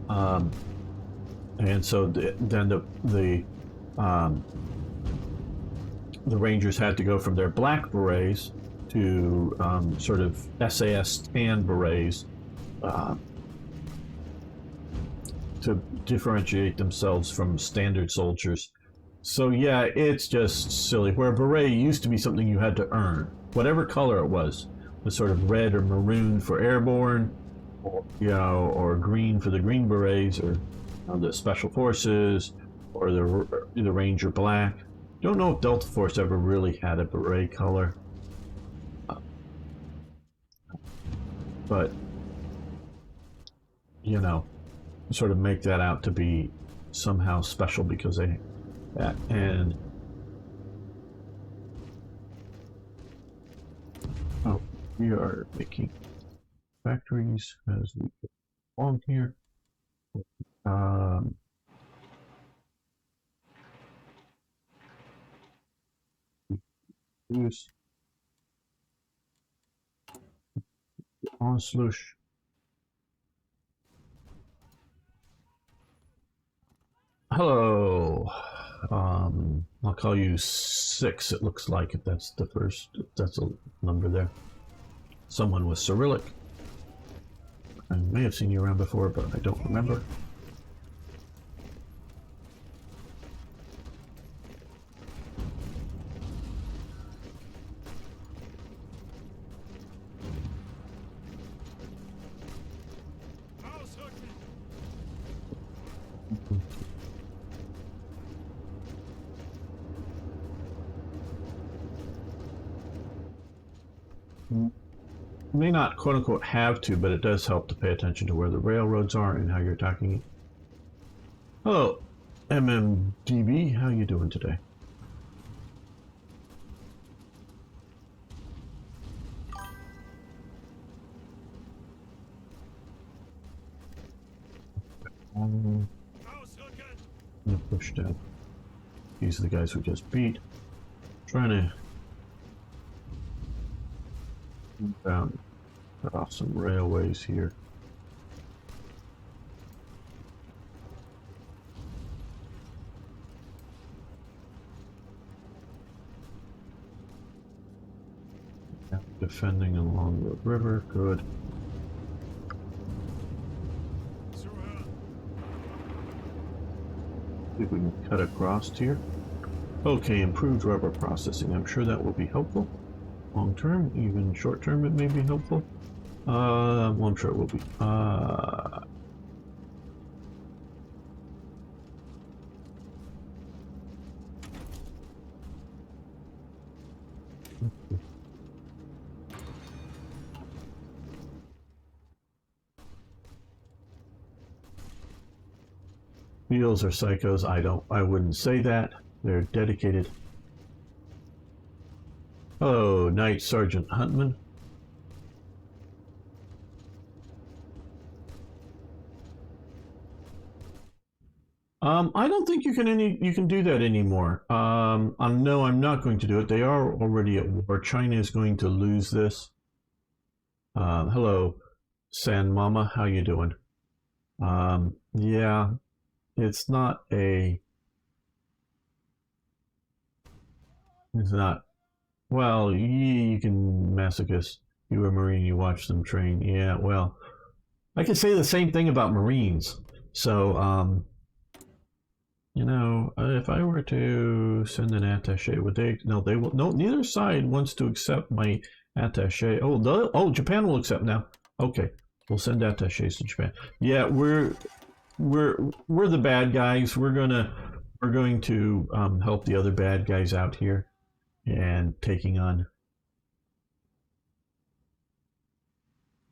and so then the Rangers had to go from their black berets to sort of SAS tan berets to differentiate themselves from standard soldiers. So yeah, it's just silly. Where a beret used to be something you had to earn, whatever color it was sort of red or maroon for airborne, or green for the Green Berets, or the Special Forces, or the Ranger Black. Don't know if Delta Force ever really had a beret color, but sort of make that out to be somehow special because they and we are making factories as we go along here. Use on slush. Hello. I'll call you 6. It looks like if that's the first. If that's a number there. Someone with Cyrillic. I may have seen you around before, but I don't remember. You may not quote unquote have to, but it does help to pay attention to where the railroads are and how you're attacking it. Hello, MMDB, how you doing today? I'm gonna push down. These are the guys we just beat. Trying to down, cut off some railways here. Defending along the river, good. See if we can cut across here. Okay, improved rubber processing. I'm sure that will be helpful. Long term, even short term, it may be helpful. Well, I'm sure it will be. Wheels are psychos. I wouldn't say that. They're dedicated. Oh, Knight Sergeant Huntman. I don't think you can do that anymore. No, I'm not going to do it. They are already at war. China is going to lose this. Hello, San Mama. How you doing? Yeah, it's not a. It's not. Well, you can masochist. You were a Marine. You watched them train. Yeah. Well, I could say the same thing about Marines. So, you know, if I were to send an attaché, would they? No, they will. No, neither side wants to accept my attaché. Oh, Japan will accept now. Okay, we'll send attachés to Japan. Yeah, we're the bad guys. We're going to help the other bad guys out here, and taking on.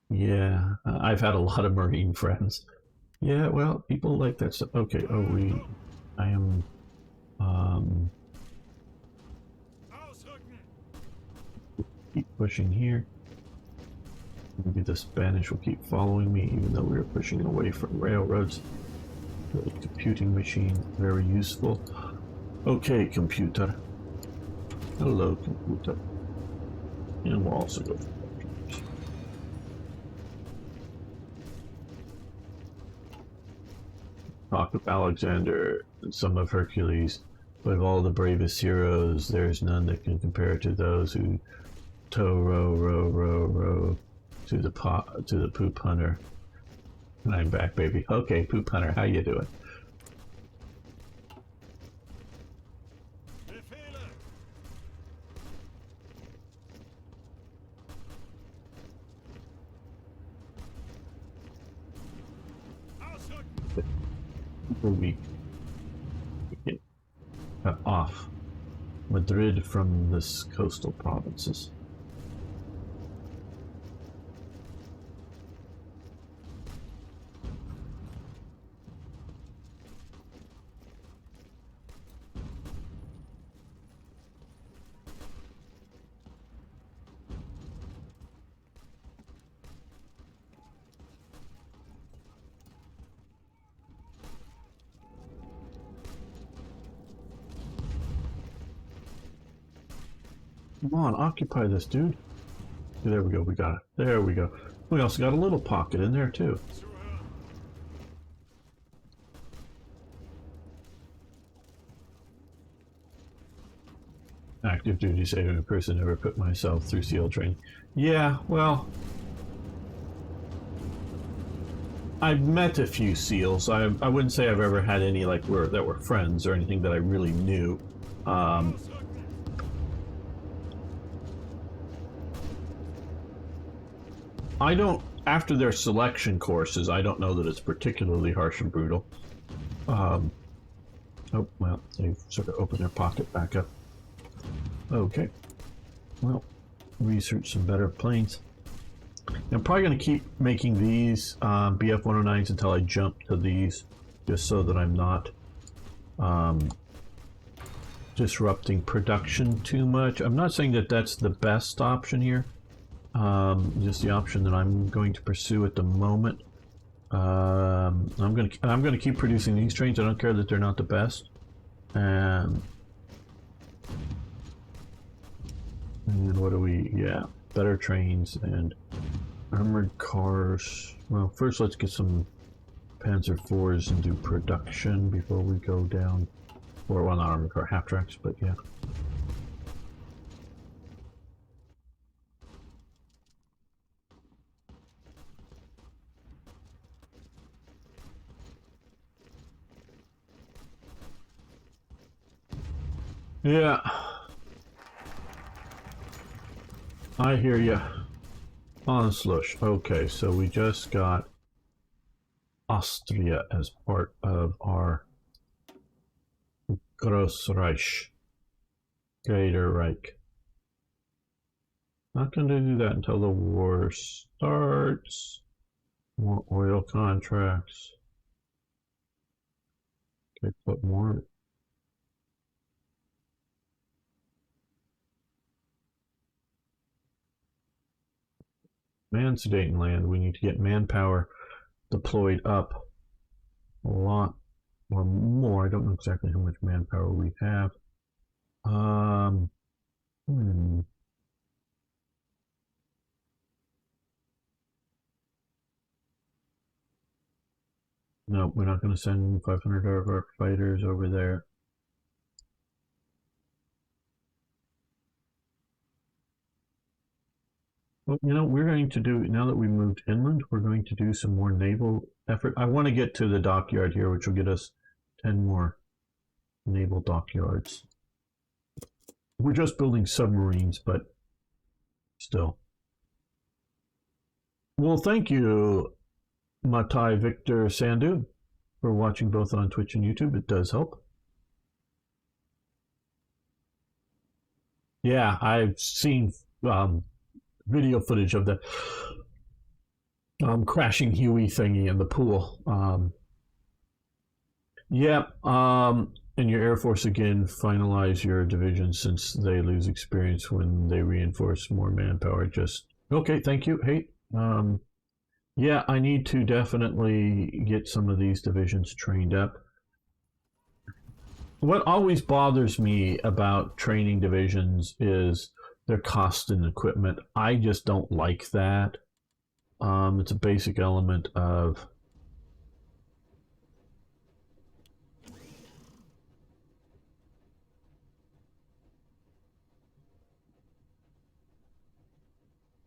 Yeah, I've had a lot of Marine friends. Yeah, well, people like that stuff. Okay. I am. Keep pushing here. Maybe the Spanish will keep following me, even though we're pushing away from railroads. The computing machine, very useful. Okay, computer. Hello, computer. And we'll also go. Talk of Alexander and some of Hercules, but of all the bravest heroes, there is none that can compare to those who tow, row to the poop hunter. And I'm back, baby. Okay, poop hunter, how you doing? We can cut off Madrid from the coastal provinces. Come on, occupy this, dude. There we go, we got it. There we go. We also got a little pocket in there, too. Active duty saving a person, never put myself through SEAL training. Yeah, well, I've met a few SEALs. I wouldn't say I've ever had any that were friends or anything that I really knew. I don't, after their selection courses, I don't know that it's particularly harsh and brutal. Oh, well, they've sort of opened their pocket back up. Okay. Well, research some better planes. I'm probably going to keep making these BF-109s until I jump to these, just so that I'm not disrupting production too much. I'm not saying that that's the best option here. Just the option that I'm going to pursue at the moment. I'm gonna keep producing these trains. I don't care that they're not the best. And what do we? Yeah, better trains and armored cars. Well, first let's get some Panzer IVs and do production before we go down. Or well, not armored car, half tracks, but yeah. Yeah. I hear you. On slush. Okay, so we just got Austria as part of our Grossreich. Greater Reich. Not going to do that until the war starts. More oil contracts. Okay, put more. Man-sedating land. We need to get manpower deployed up a lot or more. I don't know exactly how much manpower we have. No, we're not going to send 500 of our fighters over there. Well, you know, we're going to do, now that we moved inland, we're going to do some more naval effort. I want to get to the dockyard here, which will get us 10 more naval dockyards. We're just building submarines, but still. Well, thank you, Matai Victor Sandu, for watching both on Twitch and YouTube. It does help. Yeah, I've seen video footage of the crashing Huey thingy in the pool. And your Air Force again, finalize your division since they lose experience when they reinforce more manpower. Just okay, thank you. Hey, yeah, I need to definitely get some of these divisions trained up. What always bothers me about training divisions is their cost and equipment. I just don't like that. It's a basic element of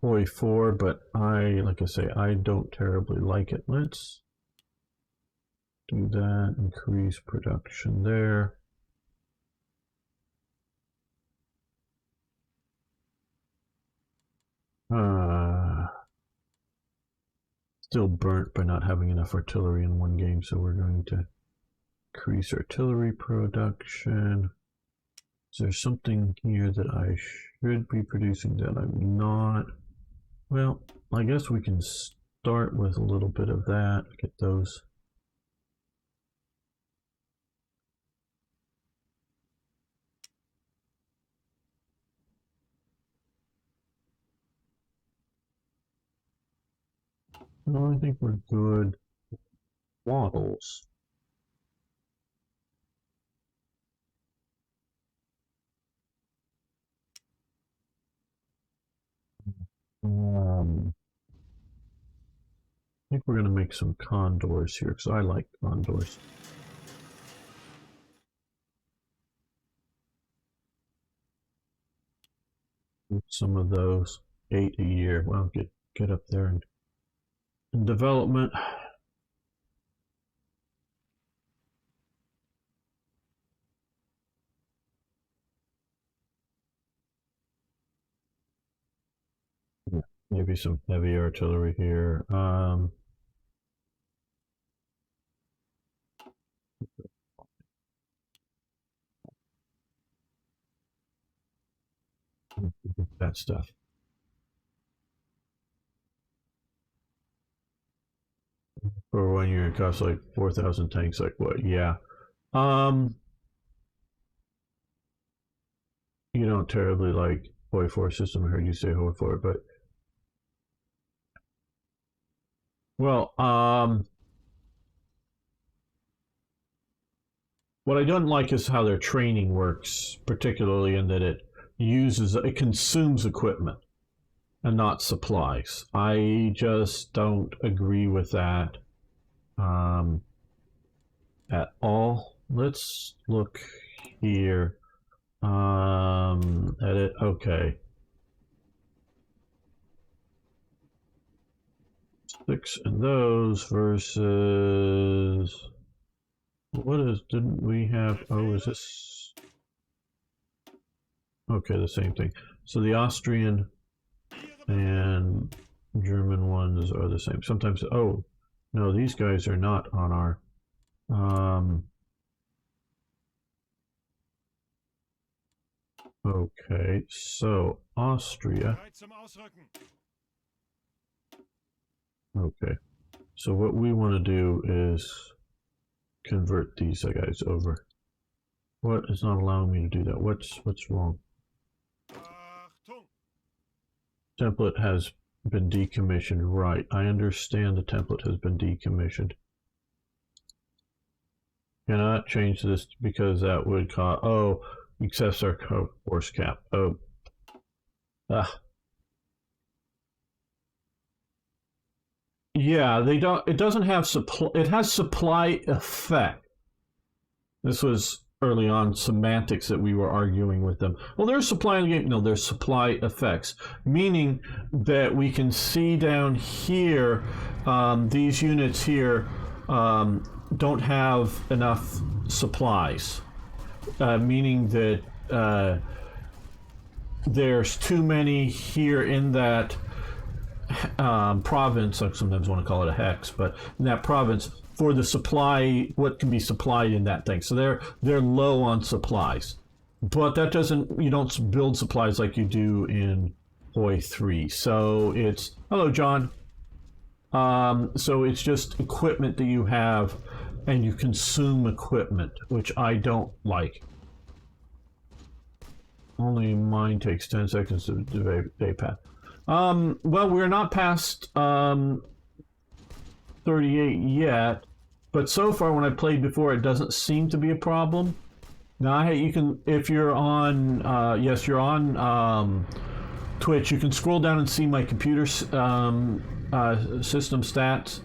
OI4, but like I say, I don't terribly like it. Let's do that, increase production there. Still burnt by not having enough artillery in one game, so we're going to increase artillery production. Is there something here that I should be producing that I'm not? Well, I guess we can start with a little bit of that, get those. No, I think we're good. Waddles. I think we're going to make some condors here because I like condors. Some of those 8 a year. Well, get up there and in development. Maybe some heavy artillery here. That stuff. For 1 year, it costs like 4,000 tanks. Like what? Yeah. You don't terribly like OI4 system. I heard you say OI4, but well, what I don't like is how their training works, particularly in that it consumes equipment and not supplies. I just don't agree with that at all. Let's look here. Edit. Okay. 6 in those versus. What is? Didn't we have? Oh, is this? Okay, the same thing. So the Austrian and German ones are the same. Sometimes, oh, no, these guys are not on our, okay, so Austria. Okay, so what we want to do is convert these guys over. What is not allowing me to do that? What's wrong? Template has been decommissioned. Right, I understand the template has been decommissioned. Cannot change this because that would cause, oh, excess our force cap. Oh. Ah. Yeah, they don't, it doesn't have supply, it has supply effect. This was early on semantics that we were arguing with them. Well, there's supply in the game. No, there's supply effects, meaning that we can see down here, these units here don't have enough supplies, meaning that there's too many here in that province. I sometimes want to call it a hex, but in that province, for the supply, what can be supplied in that thing. So they're low on supplies, but that doesn't, you don't build supplies like you do in Hoi 3. So it's, hello John. So it's just equipment that you have, and you consume equipment, which I don't like. Only mine takes 10 seconds to do a path. Well, we're not past 38 yet, but so far when I played before, it doesn't seem to be a problem. Now, you can, if you're on, yes, you're on Twitch, you can scroll down and see my computer system stats,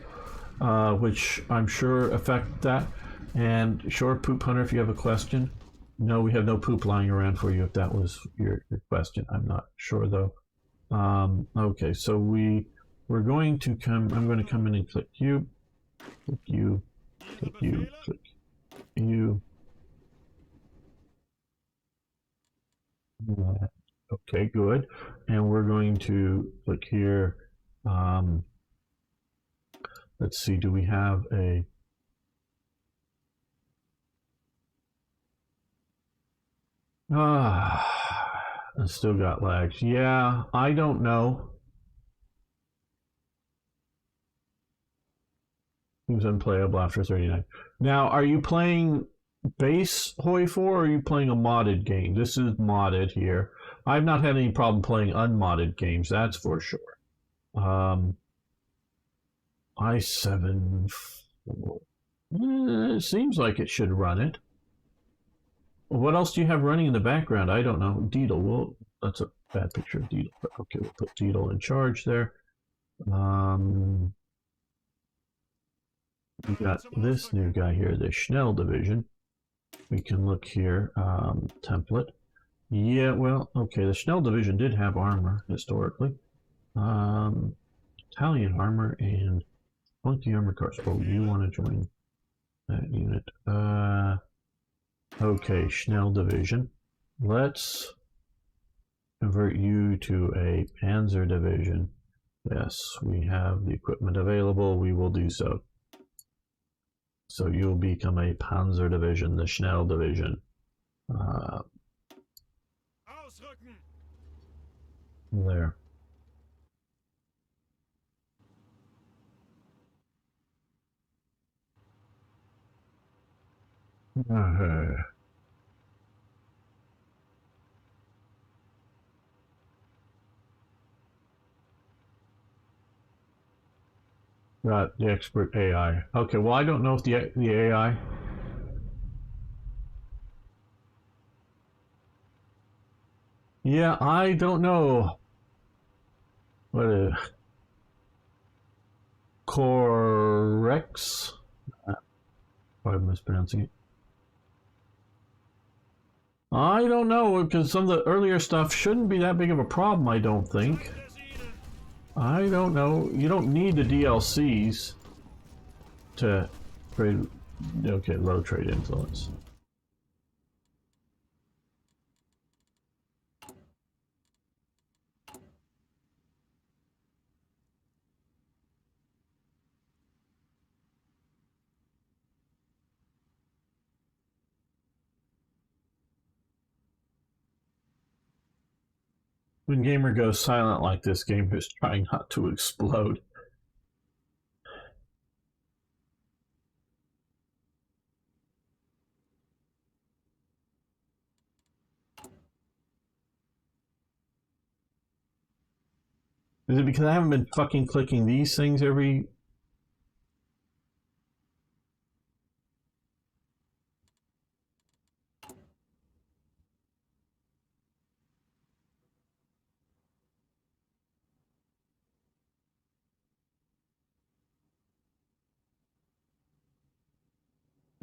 which I'm sure affect that. And sure, Poop Hunter, if you have a question. No, we have no poop lying around for you if that was your question. I'm not sure though. Okay, so we're going to come, I'm going to come in and click you, click you, click you, click you. Okay, good. And we're going to click here. Let's see, do we have a... I still got lags. Yeah, I don't know. Seems unplayable after 39. Now, are you playing base Hoi 4 or are you playing a modded game? This is modded here. I've not had any problem playing unmodded games, that's for sure. i7 it seems like it should run it. What else do you have running in the background? I don't know. Deedle. Well, that's a bad picture of Deedle. But okay, we'll put Deedle in charge there. We got this new guy here, the Schnell Division. We can look here. Template. Yeah, well, okay. The Schnell Division did have armor historically. Italian armor and funky armor cars. Oh, you want to join that unit? Okay, Schnell Division. Let's convert you to a Panzer Division. Yes, we have the equipment available. We will do so. So you'll become a Panzer Division, the Schnell Division. There. Got the expert AI. Okay, well, I don't know if the AI. Yeah, I don't know. What is Correx? I'm mispronouncing it. I don't know, because some of the earlier stuff shouldn't be that big of a problem, I don't think. I don't know. You don't need the DLCs to trade. Okay, low trade influence. When Gamer goes silent like this, Gamer is trying not to explode. Is it because I haven't been fucking clicking these things every...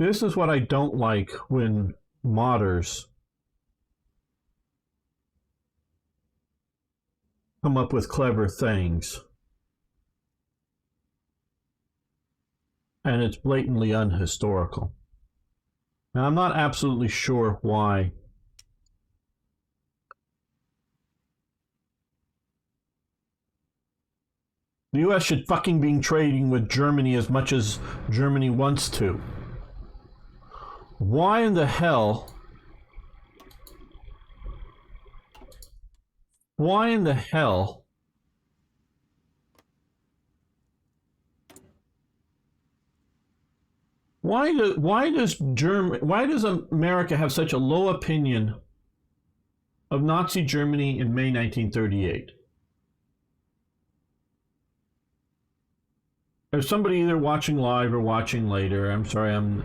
This is what I don't like when modders come up with clever things. And it's blatantly unhistorical. And I'm not absolutely sure why. The US should fucking be trading with Germany as much as Germany wants to. Why in the hell? Why in the hell? Why does America have such a low opinion of Nazi Germany in May 1938? There's somebody either watching live or watching later. I'm sorry, I'm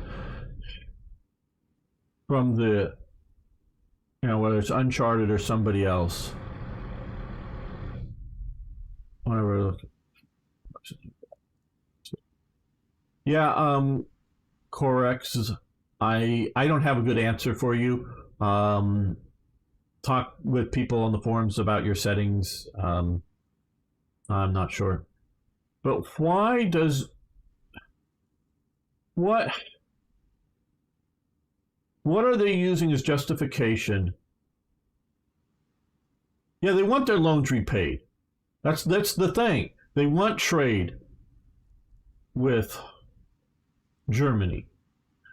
from the, whether it's Uncharted or somebody else. Whatever. Yeah, Corex, I don't have a good answer for you. Talk with people on the forums about your settings. I'm not sure. But why does... What are they using as justification? Yeah, they want their loans repaid. That's the thing. They want trade with Germany.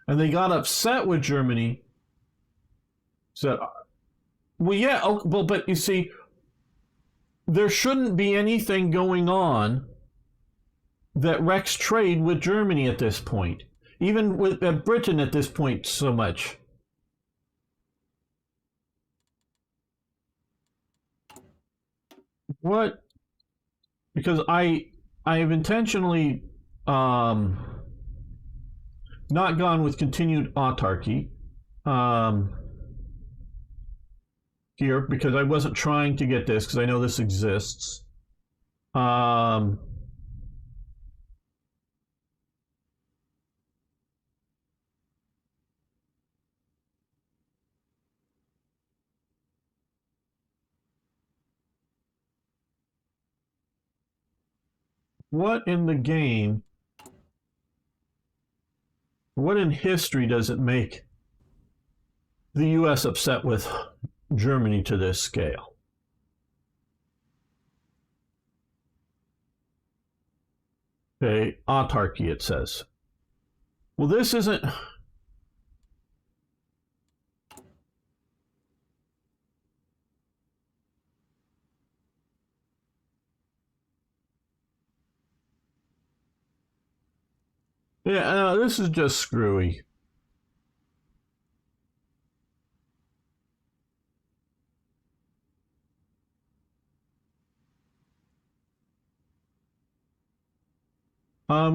And they got upset with Germany. Said, well, yeah, well, but you see, there shouldn't be anything going on that wrecks trade with Germany at this point. Even with Britain at this point so much. What? Because I have intentionally not gone with continued autarky here because I wasn't trying to get this because I know this exists. What in the game, what in history does it make the US upset with Germany to this scale? Okay, autarky, it says. Well, this isn't... Yeah, this is just screwy.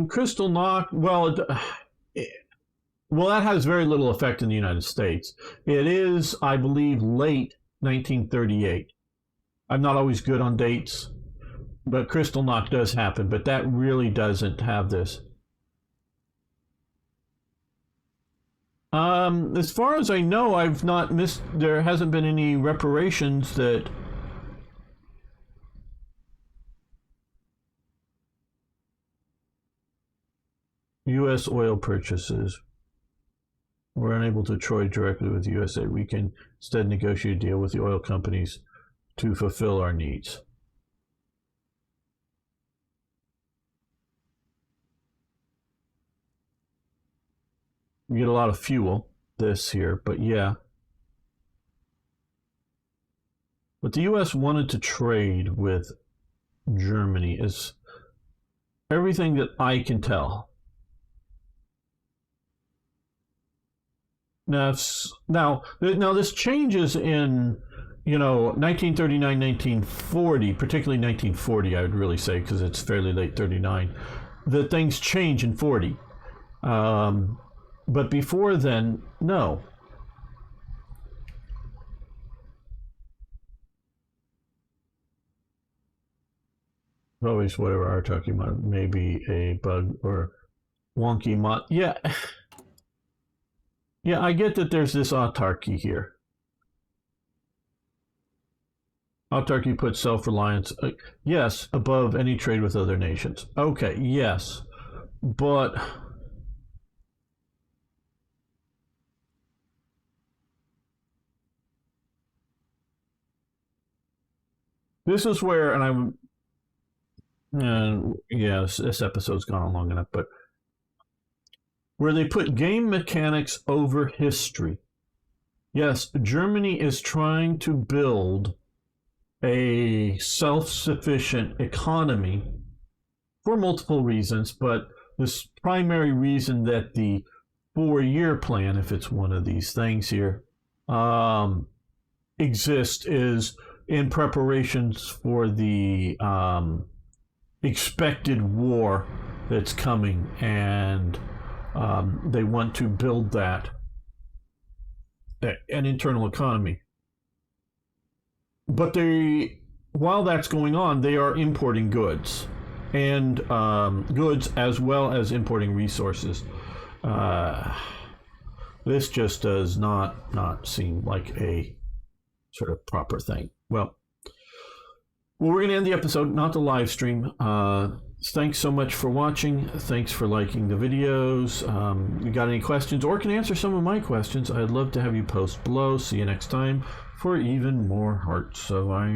Crystal Knock, well, that has very little effect in the United States. It is, I believe, late 1938. I'm not always good on dates, but Crystal Knock does happen, but that really doesn't have this. As far as I know, I've not missed, there hasn't been any reparations that... U.S. oil purchases. We're unable to trade directly with the USA. We can instead negotiate a deal with the oil companies to fulfill our needs. We get a lot of fuel, this here, but yeah. what the U.S. wanted to trade with Germany is everything that I can tell. Now this changes in, 1939, 1940, particularly 1940, I would really say, because it's fairly late 39, that things change in 40. But before then, no. Always whatever I'm talking about, maybe a bug or wonky mod. Yeah. Yeah, I get that there's this autarky here. Autarky puts self-reliance, yes, above any trade with other nations. Okay, yes, but this is where, yes, this episode's gone on long enough, but where they put game mechanics over history. Yes, Germany is trying to build a self-sufficient economy for multiple reasons, but this primary reason that the 4-year plan, if it's one of these things here, exists is in preparations for the expected war that's coming, and they want to build that an internal economy. But while that's going on, they are importing goods, and goods as well as importing resources. This just does not seem like a sort of proper thing. Well, we're going to end the episode, not the live stream. Thanks so much for watching. Thanks for liking the videos. If you got any questions or can answer some of my questions, I'd love to have you post below. See you next time for even more Hearts of Iron.